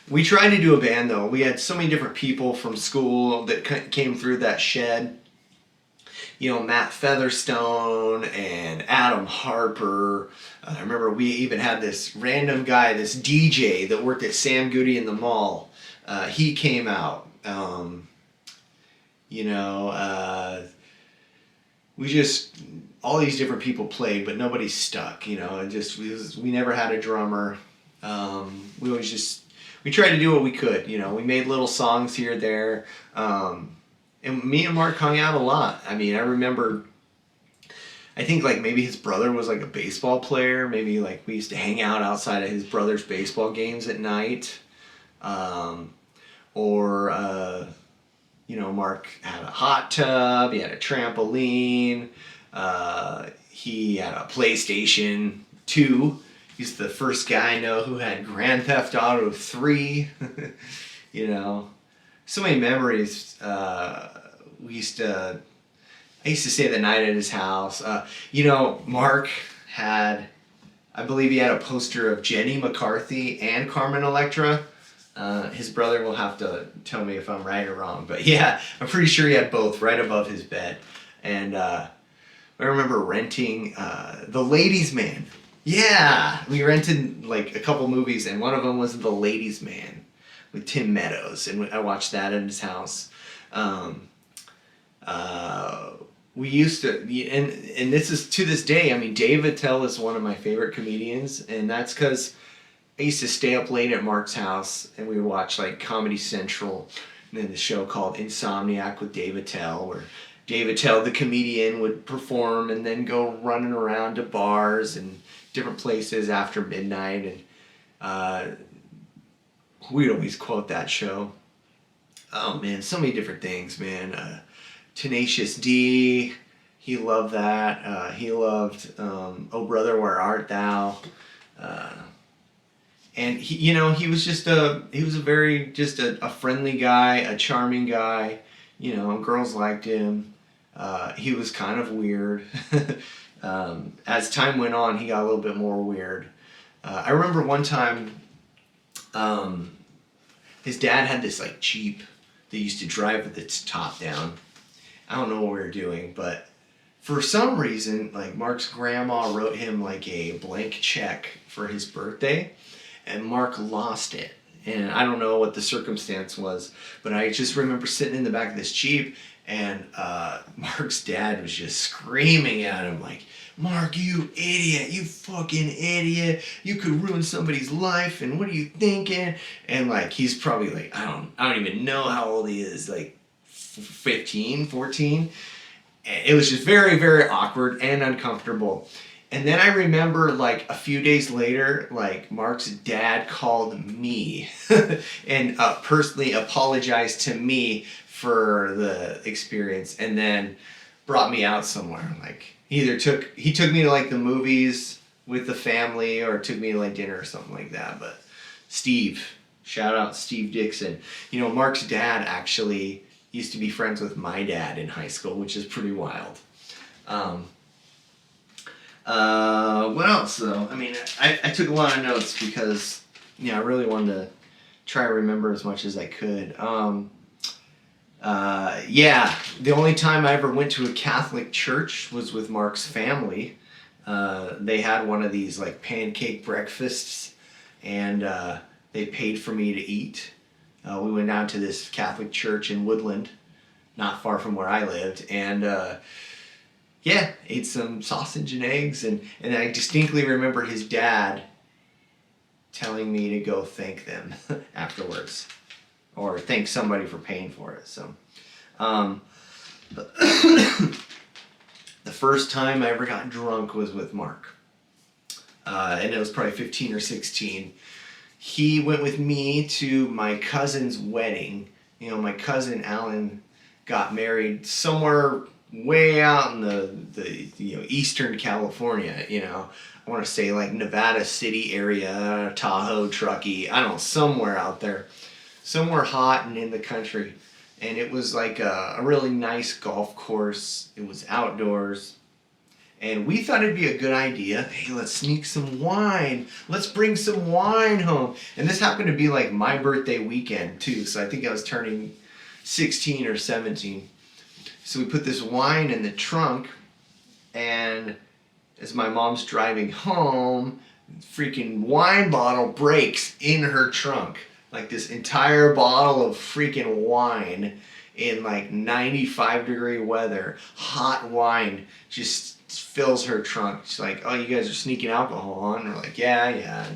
Speaker 2: We tried to do a band though. We had so many different people from school that came through that shed. You know, Matt Featherstone and Adam Harper. I remember we even had this random guy, this DJ that worked at Sam Goody in the mall. He came out. You know, we just, all these different people played, but nobody stuck. You know, we never had a drummer. We always just, we tried to do what we could. You know, we made little songs here or there. And me and Mark hung out a lot. I mean, I remember, I think like maybe his brother was like a baseball player. Maybe like we used to hang out outside of his brother's baseball games at night. You know, Mark had a hot tub. He had a trampoline. He had a PlayStation 2. He's the first guy I know who had Grand Theft Auto 3. You know, so many memories. I used to stay the night at his house. You know, Mark had, I believe he had a poster of Jenny McCarthy and Carmen Electra. His brother will have to tell me if I'm right or wrong, but yeah, I'm pretty sure he had both right above his bed. And I remember renting The Ladies' Man. Yeah, we rented like a couple movies, and one of them was The Ladies' Man with Tim Meadows, and I watched that in his house. We used to, and this is to this day. I mean, Dave Attell is one of my favorite comedians, and that's because I used to stay up late at Mark's house, and we would watch like Comedy Central, and then the show called Insomniac with Dave Attell, where Dave Attell, the comedian, would perform and then go running around to bars and different places after midnight, and we'd always quote that show. Oh man, so many different things, man. Tenacious D, he loved that. He loved Oh Brother, Where Art Thou? And he, you know, he was a very just a friendly guy, a charming guy. You know, girls liked him. He was kind of weird. As time went on, he got a little bit more weird. I remember one time, his dad had this like Jeep that used to drive with its top down. I don't know what we were doing, but for some reason, like Mark's grandma wrote him like a blank check for his birthday, and Mark lost it. And I don't know what the circumstance was, but I just remember sitting in the back of this Jeep, and Mark's dad was just screaming at him like, "Mark, you idiot, you fucking idiot, you could ruin somebody's life, and what are you thinking?" And like, he's probably like, I don't even know how old he is, like 15, 14. It was just very, very awkward and uncomfortable. And then I remember like a few days later, like Mark's dad called me and personally apologized to me for the experience, and then brought me out somewhere. Like he took me to like the movies with the family, or took me to like dinner or something like that. But Steve, shout out Steve Dickson. You know, Mark's dad actually used to be friends with my dad in high school, which is pretty wild. What else though? I mean, I took a lot of notes because, you know, I really wanted to try to remember as much as I could. Yeah, the only time I ever went to a Catholic church was with Mark's family. They had one of these like pancake breakfasts, and they paid for me to eat. We went down to this Catholic church in Woodland, not far from where I lived, and yeah, ate some sausage and eggs, and I distinctly remember his dad telling me to go thank them afterwards, or thank somebody for paying for it. So, the first time I ever got drunk was with Mark. and it was probably 15 or 16. He went with me to my cousin's wedding. You know, my cousin Alan got married somewhere way out in the eastern California. You know, I want to say like Nevada City area, Tahoe, Truckee. I don't know, somewhere out there, somewhere hot and in the country. And it was like a really nice golf course. It was outdoors. And we thought it'd be a good idea. Hey, let's sneak some wine. Let's bring some wine home. And this happened to be like my birthday weekend too. So I think I was turning 16 or 17. So we put this wine in the trunk. And as my mom's driving home, freaking wine bottle breaks in her trunk. Like this entire bottle of freaking wine in like 95-degree weather. Hot wine just fills her trunk. She's like, oh, you guys are sneaking alcohol on? And we're like, yeah.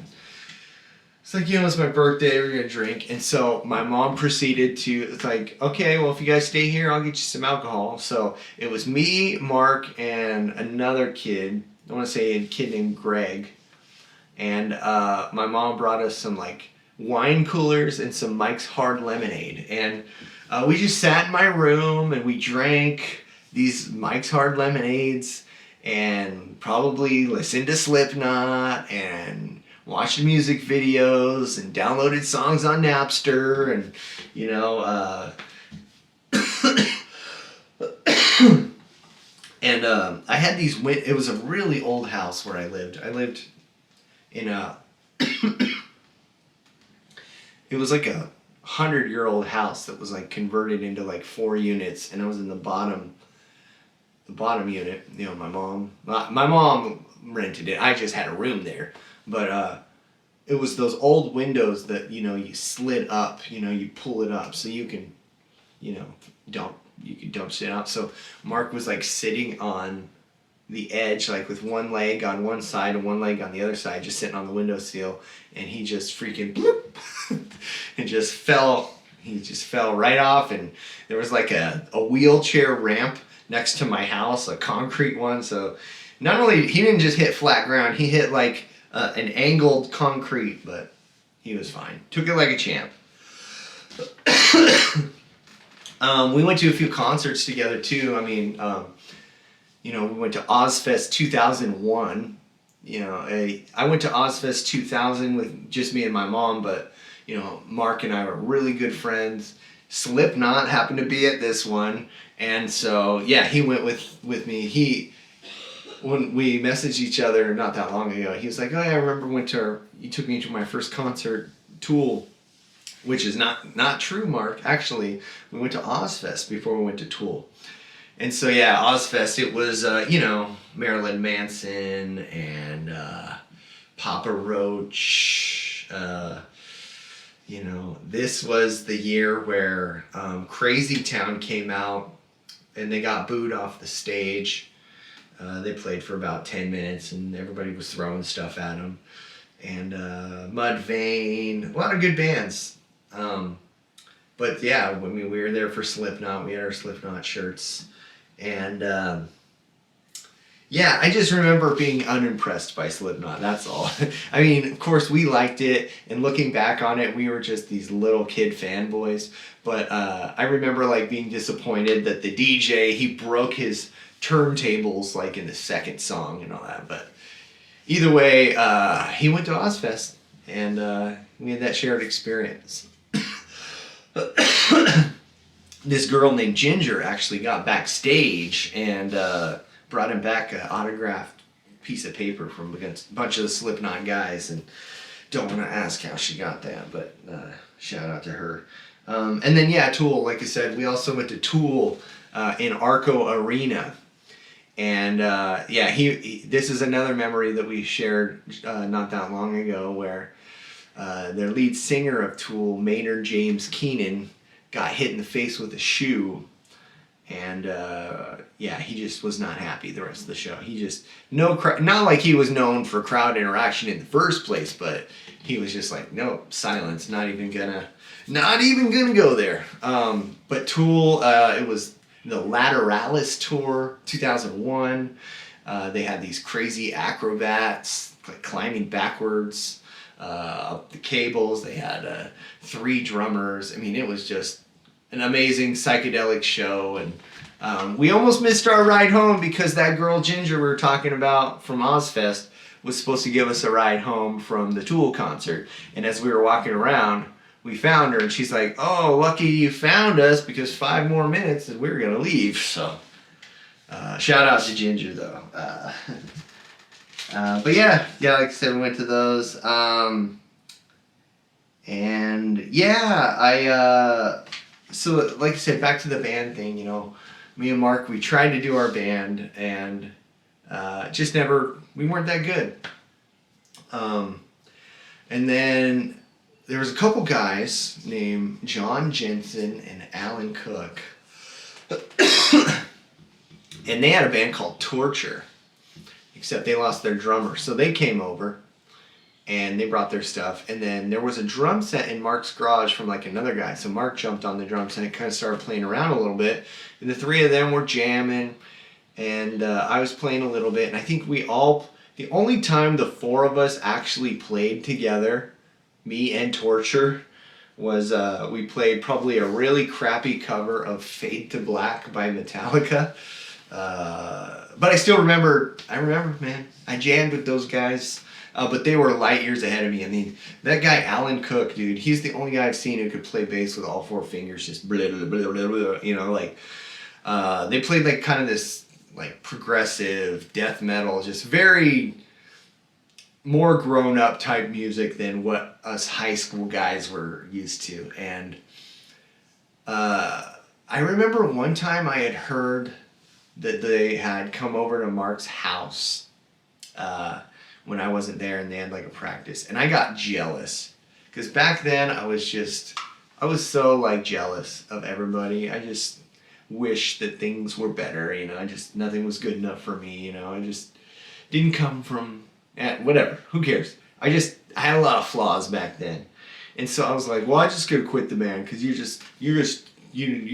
Speaker 2: It's like, you know, it's my birthday, we're gonna drink. And so my mom proceeded to, it's like, okay, well, if you guys stay here, I'll get you some alcohol. So it was me, Mark, and another kid. I want to say a kid named Greg. And my mom brought us some like wine coolers and some Mike's Hard Lemonade. And we just sat in my room and we drank these Mike's Hard Lemonades and probably listened to Slipknot and watched music videos and downloaded songs on Napster and, you know, and I had these, it was a really old house where I lived. I lived in a, it was like a 100-year-old house that was like converted into like 4 units, and I was in the bottom unit. You know, my mom rented it. I just had a room there, but it was those old windows that, you know, you slid up. You know, you pull it up so you can, you know, dump shit out. So Mark was like sitting on the edge, like with one leg on one side and one leg on the other side, just sitting on the windowsill, and he just freaking bloop, and just fell. He just fell right off, and there was like a wheelchair ramp next to my house, a concrete one. So not only he didn't just hit flat ground, he hit like an angled concrete, but he was fine. Took it like a champ. We went to a few concerts together too. I mean, you know, we went to Ozfest 2001. You know, I went to Ozfest 2000 with just me and my mom, but, you know, Mark and I were really good friends. Slipknot happened to be at this one, and so, yeah, he went with me. When we messaged each other not that long ago, he was like, oh, yeah, I remember you took me to my first concert, Tool, which is not true, Mark. Actually, we went to Ozfest before we went to Tool. And so, yeah, Ozfest, it was, you know, Marilyn Manson and Papa Roach. You know, this was the year where Crazy Town came out and they got booed off the stage. They played for about 10 minutes and everybody was throwing stuff at them. And Mudvayne, a lot of good bands. But yeah, I mean, we were there for Slipknot. We had our Slipknot shirts. And yeah, I just remember being unimpressed by Slipknot, that's all. I mean, of course, we liked it, and looking back on it, we were just these little kid fanboys. But I remember like being disappointed that the DJ, he broke his turntables like in the second song and all that. But either way, he went to Ozfest, and we had that shared experience. This girl named Ginger actually got backstage and brought him back an autographed piece of paper from a bunch of the Slipknot guys, and don't want to ask how she got that, but shout out to her. And then, yeah, Tool, like I said, we also went to Tool in Arco Arena. And yeah, this is another memory that we shared not that long ago, where their lead singer of Tool, Maynard James Keenan, got hit in the face with a shoe, and yeah, he just was not happy the rest of the show. He just not like he was known for crowd interaction in the first place, but he was just like, no, silence, not even gonna go there. But Tool, it was the Lateralis tour, 2001. They had these crazy acrobats, like climbing backwards up the cables. They had 3 drummers. I mean, it was just an amazing psychedelic show. And we almost missed our ride home because that girl Ginger we were talking about from Ozfest was supposed to give us a ride home from the Tool concert. And as we were walking around, we found her, and she's like, "Oh, lucky you found us, because 5 more minutes and we were gonna leave." So, shout out to Ginger though. But yeah, like I said, we went to those, and yeah, so like I said, back to the band thing. You know, me and Mark, we tried to do our band, and just never, we weren't that good. And then there was a couple guys named John Jensen and Alan Cook, and they had a band called Torture, except they lost their drummer. So they came over, and they brought their stuff, and then there was a drum set in Mark's garage from like another guy. So Mark jumped on the drum set and kind of started playing around a little bit, and the 3 of them were jamming, and I was playing a little bit, and I think the only time the 4 of us actually played together, me and Torture, was we played probably a really crappy cover of Fade to Black by Metallica. But I still remember, man, I jammed with those guys, but they were light years ahead of me. I mean, that guy Alan Cook, dude, he's the only guy I've seen who could play bass with all 4 fingers, just blah, blah, blah, blah, blah, you know, like, they played like kind of this like progressive death metal, just very more grown up type music than what us high school guys were used to. And I remember one time I had heard that they had come over to Mark's house when I wasn't there, and they had like a practice, and I got jealous because back then I was so like jealous of everybody. I just wish that things were better, you know. Nothing was good enough for me, you know. I just didn't come from whatever. Who cares? I had a lot of flaws back then, and so I was like, well, I just gotta quit the band because you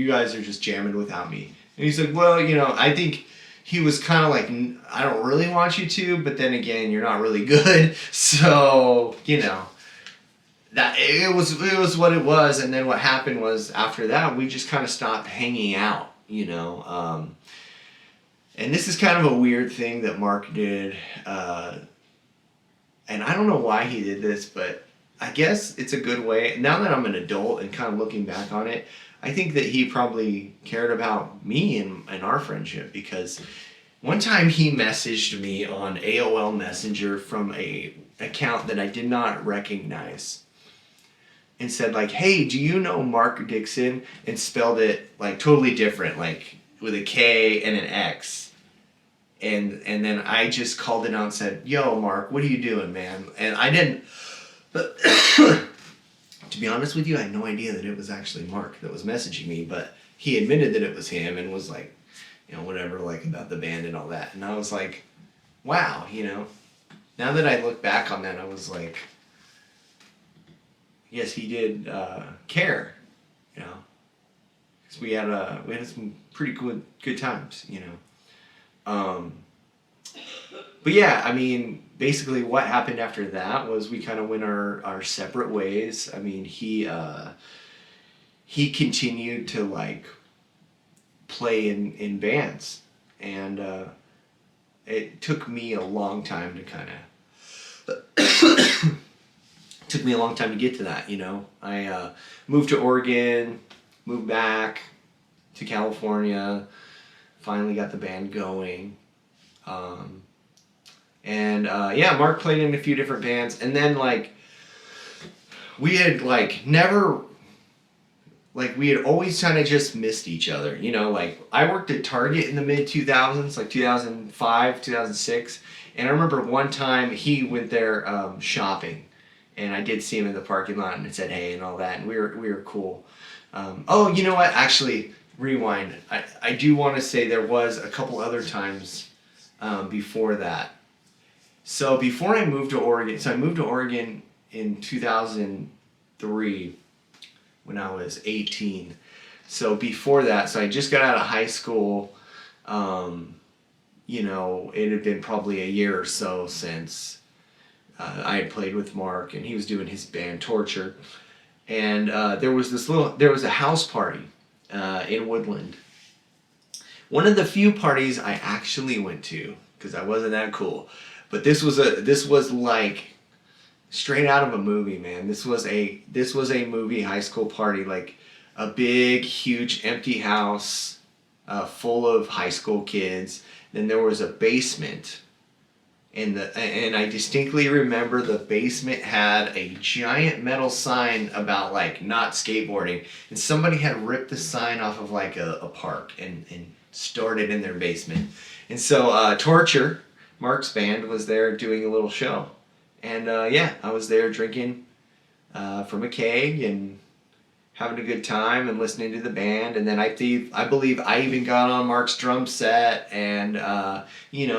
Speaker 2: guys are just jamming without me. And he's like, well, you know, I think he was kind of like, I don't really want you to, but then again, you're not really good, so you know. That it was what it was. And then what happened was, after that, we just kind of stopped hanging out, you know. And this is kind of a weird thing that Mark did, and I don't know why he did this, but I guess it's a good way. Now that I'm an adult and kind of looking back on it, I think that he probably cared about me and our friendship, because one time he messaged me on AOL Messenger from a account that I did not recognize, and said like, hey, do you know Marc Dickson? And spelled it like totally different, like with a K and an X. And then I just called it out and said, yo, Mark, what are you doing, man? And I didn't, but to be honest with you, I had no idea that it was actually Mark that was messaging me, but he admitted that it was him and was like, you know, whatever, like about the band and all that. And I was like, wow, you know, now that I look back on that, I was like, yes, he did care, you know, because we had some pretty good times, you know. But yeah, I mean, basically what happened after that was we kind of went our separate ways. I mean, he continued to like play in bands, and it took me a long time to kind of took me a long time to get to that, you know. I moved to Oregon, moved back to California, finally got the band going. Yeah, Mark played in a few different bands, and then like we had always kind of just missed each other, you know. Like I worked at Target in the mid 2000s, like 2005, 2006, and I remember one time he went there shopping, and I did see him in the parking lot and said hey and all that, and we were cool. Oh, you know what? Actually, rewind. I do want to say there was a couple other times before that. So before I moved to Oregon, I moved to Oregon in 2003 when I was 18. So before that, so I just got out of high school. You know, it had been probably a year or so since I had played with Marc, and he was doing his band Torture. And there was a house party in Woodland. One of the few parties I actually went to, because I wasn't that cool. But this was like straight out of a movie, man. This was a movie high school party, like a big, huge, empty house full of high school kids. Then there was a basement. And I distinctly remember the basement had a giant metal sign about like not skateboarding, and somebody had ripped the sign off of like a park and stored it in their basement. And so Torture, Marc's band, was there doing a little show, and yeah, I was there drinking from a keg and having a good time and listening to the band. And then I believe I even got on Marc's drum set and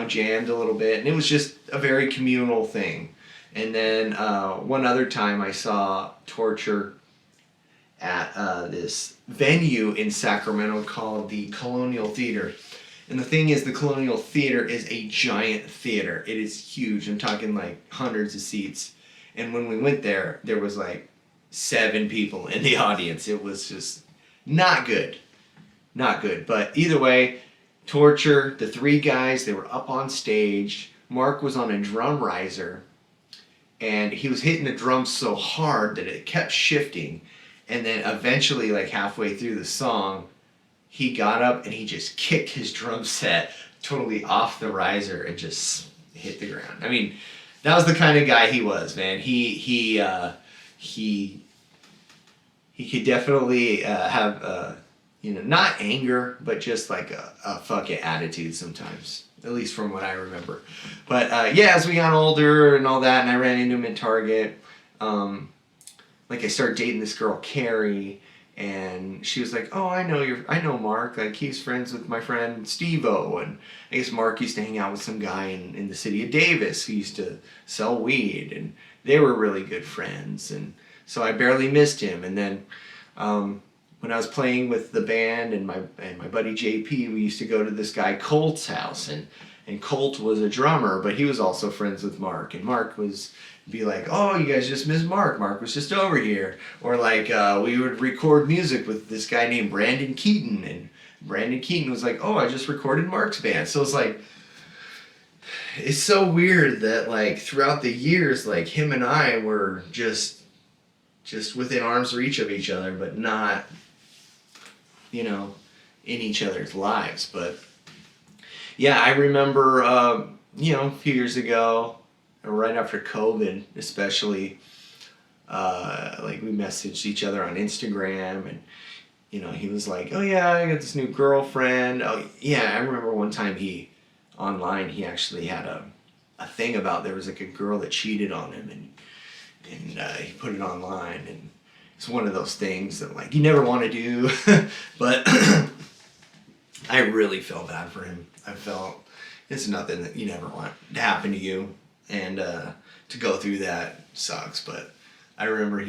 Speaker 2: jammed a little bit, and it was just a very communal thing. And then one other time I saw Torture at this venue in Sacramento called the Colonial Theater. And the thing is, the Colonial Theater is a giant theater. It is huge. I'm talking like hundreds of seats. And when we went there, there was like 7 people in the audience. It was just not good. Not good. But either way, Torture, the 3 guys, they were up on stage. Marc was on a drum riser, and he was hitting the drums so hard that it kept shifting. And then eventually, like halfway through the song, he got up and he just kicked his drum set totally off the riser and just hit the ground. I mean, that was the kind of guy he was, man. He could definitely have not anger, but just like a fuck it attitude sometimes, at least from what I remember. But yeah, as we got older and all that, and I ran into him at Target, like I started dating this girl Carrie, and she was like, "Oh, I know Marc. Like he's friends with my friend Steve-O." And I guess Marc used to hang out with some guy in the city of Davis who used to sell weed, and they were really good friends. And so I barely missed him. And then when I was playing with the band and my buddy JP, we used to go to this guy Colt's house, and Colt was a drummer, but he was also friends with Marc, and Marc was be like, "Oh, you guys just missed Marc. Marc was just over here." Or like we would record music with this guy named Brandon Keaton, and Brandon Keaton was like, "Oh, I just recorded Marc's band." So it's like, it's so weird that like throughout the years, like him and I were just within arm's reach of each other, but not, in each other's lives. But yeah, I remember, a few years ago, right after COVID, especially, like we messaged each other on Instagram, and he was like, "Oh yeah, I got this new girlfriend." Oh yeah, I remember one time he actually had a thing about there was like a girl that cheated on him, and he put it online, and it's one of those things that like you never want to do, but I really felt bad for him. I felt it's nothing that you never want to happen to you, and to go through that sucks. But I remember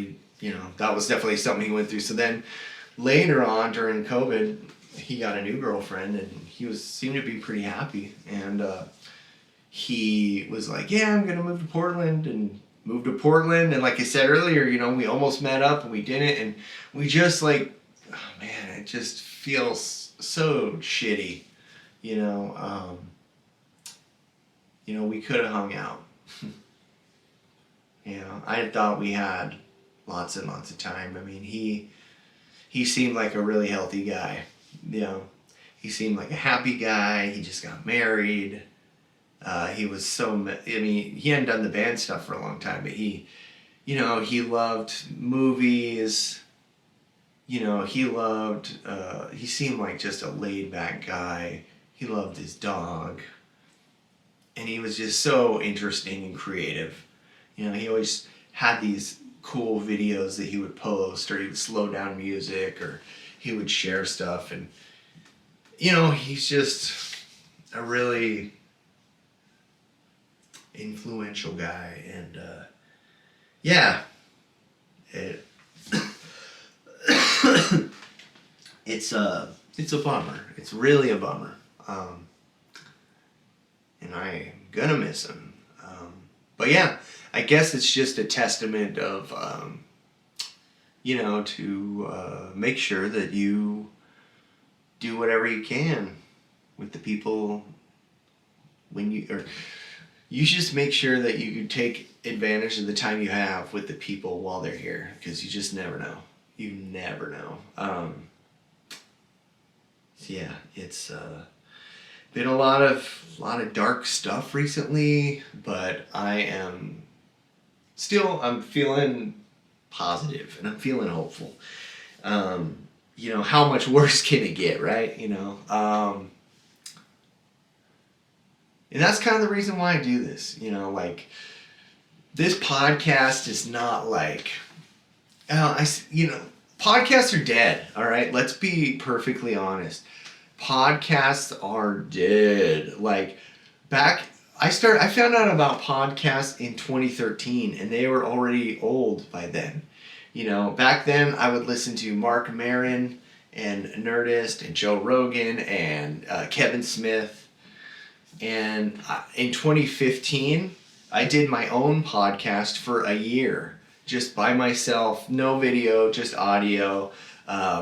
Speaker 2: that was definitely something he went through. So then later on during COVID, he got a new girlfriend, and he seemed to be pretty happy, and he was like, "Yeah, I'm gonna move to Portland," and moved to Portland. And like I said earlier, we almost met up and we didn't, and we just like, oh man, it just feels so shitty, we could have hung out. I thought we had lots and lots of time. I mean, he seemed like a really healthy guy. He seemed like a happy guy. He just got married. He was he hadn't done the band stuff for a long time, but he loved movies. He seemed like just a laid back guy. He loved his dog. And he was just so interesting and creative. He always had these cool videos that he would post, or he would slow down music, or he would share stuff. And, he's just a really influential guy. And, yeah, it's a bummer. It's really a bummer. And I'm gonna miss him. But yeah, I guess it's just a testament of, to make sure that you do whatever you can with the people you just make sure that you take advantage of the time you have with the people while they're here, because you just never know. You never know. Yeah, it's been a lot of dark stuff recently, but I'm feeling positive and I'm feeling hopeful. How much worse can it get, right? And that's kind of the reason why I do this. This podcast is not like, podcasts are dead. All right, let's be perfectly honest. Podcasts are dead. I found out about podcasts in 2013, and they were already old by then. Back then I would listen to Mark Maron and Nerdist and Joe Rogan and Kevin Smith. And in 2015, I did my own podcast for a year, just by myself, no video, just audio,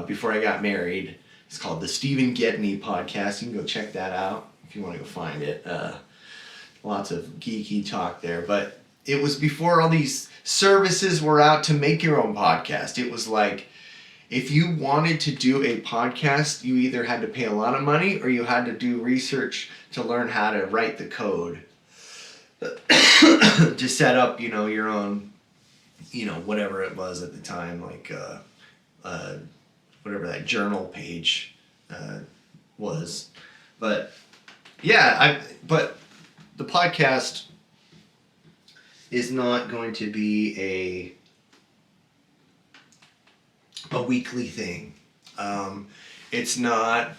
Speaker 2: before I got married. It's called the Stephen Gedney Podcast. You can go check that out if you want to go find it. Lots of geeky talk there. But it was before all these services were out to make your own podcast. It was like, if you wanted to do a podcast, you either had to pay a lot of money or you had to do research to learn how to write the code to set up, your own, whatever it was at the time, whatever that journal page was. But yeah, but the podcast is not going to be a weekly thing. It's not,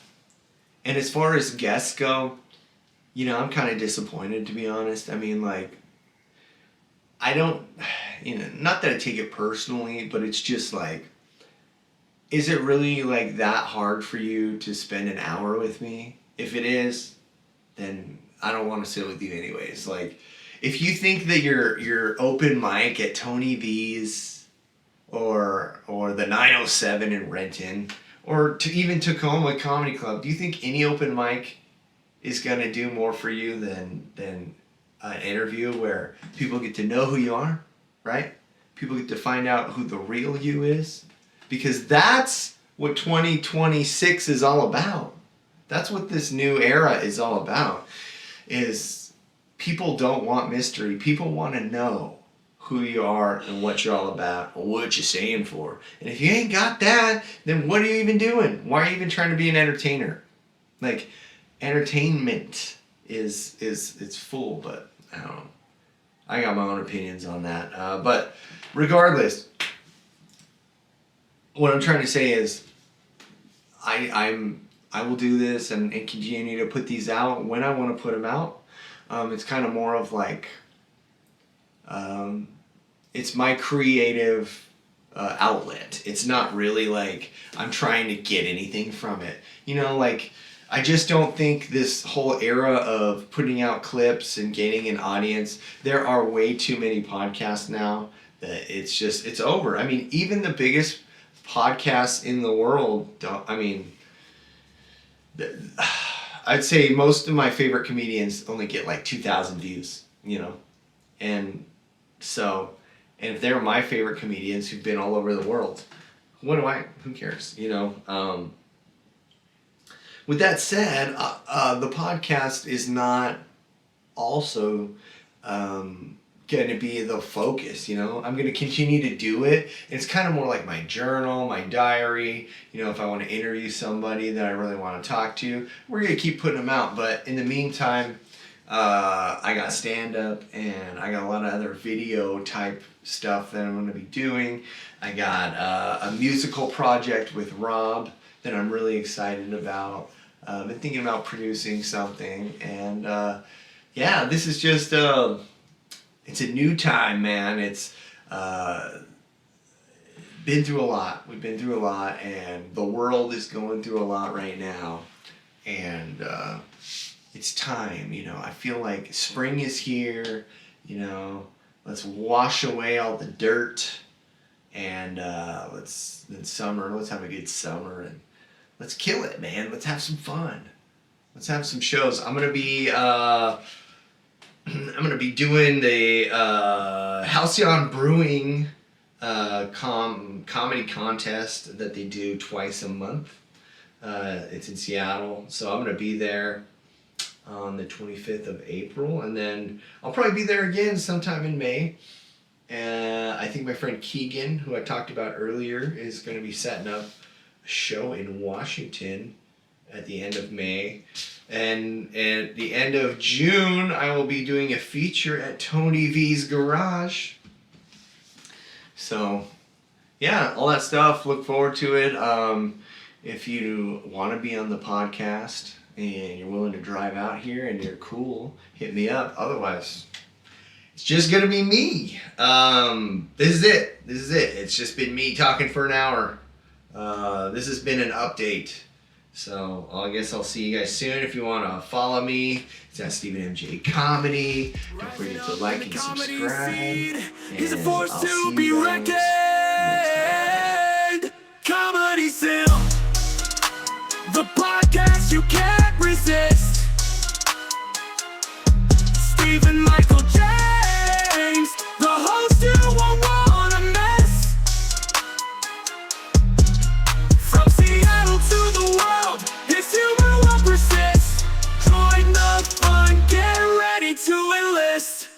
Speaker 2: and as far as guests go, I'm kind of disappointed, to be honest. I mean, I don't, not that I take it personally, but it's just is it really that hard for you to spend an hour with me? If it is, then I don't want to sit with you anyways. If you think that your open mic at Tony V's or the 907 in Renton, or even Tacoma Comedy Club, do you think any open mic is going to do more for you than an interview where people get to know who you are, right? People get to find out who the real you is, because that's what 2026 is all about. That's what this new era is all about, is people don't want mystery. People want to know who you are and what you're all about and what you're saying for. And if you ain't got that, then what are you even doing? Why are you even trying to be an entertainer? Entertainment is it's full, but I don't know. I got my own opinions on that. But regardless, what I'm trying to say is I will do this and continue to put these out when I want to put them out. It's kind of more of it's my creative outlet. It's not really I'm trying to get anything from it. I just don't think this whole era of putting out clips and gaining an audience, there are way too many podcasts now that it's over. I mean, even the biggest podcasts in the world I'd say most of my favorite comedians only get 2,000 views, and if they're my favorite comedians who've been all over the world, who cares, With that said, the podcast is not also going to be the focus, I'm going to continue to do it. It's kind of more like my journal, my diary. If I want to interview somebody that I really want to talk to, we're going to keep putting them out. But in the meantime, I got stand-up and I got a lot of other video type stuff that I'm going to be doing. I got a musical project with Rob that I'm really excited about. I've been thinking about producing something, and this is just it's a new time, man. It's been through a lot. We've been through a lot, and the world is going through a lot right now, and it's time. I feel like spring is here, You know, let's wash away all the dirt, and let's have a good summer, and let's kill it, man. Let's have some fun. Let's have some shows. I'm gonna be doing the Halcyon Brewing comedy contest that they do twice a month. It's in Seattle, so I'm gonna be there on the 25th of April, and then I'll probably be there again sometime in May. I think my friend Keegan, who I talked about earlier, is going to be setting up a show in Washington at the end of May. And at the end of June, I will be doing a feature at Tony V's Garage. So, yeah, all that stuff. Look forward to it. If you want to be on the podcast and you're willing to drive out here and you're cool, hit me up. Otherwise, it's just gonna be me. This is it. It's just been me talking for an hour. This has been an update. So I guess I'll see you guys soon. If you want to follow me, it's at Stephen MJ Comedy. Don't forget to like and subscribe.
Speaker 1: He's a
Speaker 2: And
Speaker 1: force
Speaker 2: I'll
Speaker 1: to
Speaker 2: see
Speaker 1: be
Speaker 2: you guys next time.
Speaker 1: reckoned. Comedy Seal, the podcast you can't resist. Stephen Michael James, the host you won't wanna miss. From Seattle to the world, his humor will persist. Join the fun, get ready to enlist.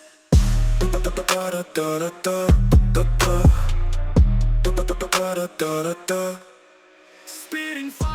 Speaker 1: Spitting fire.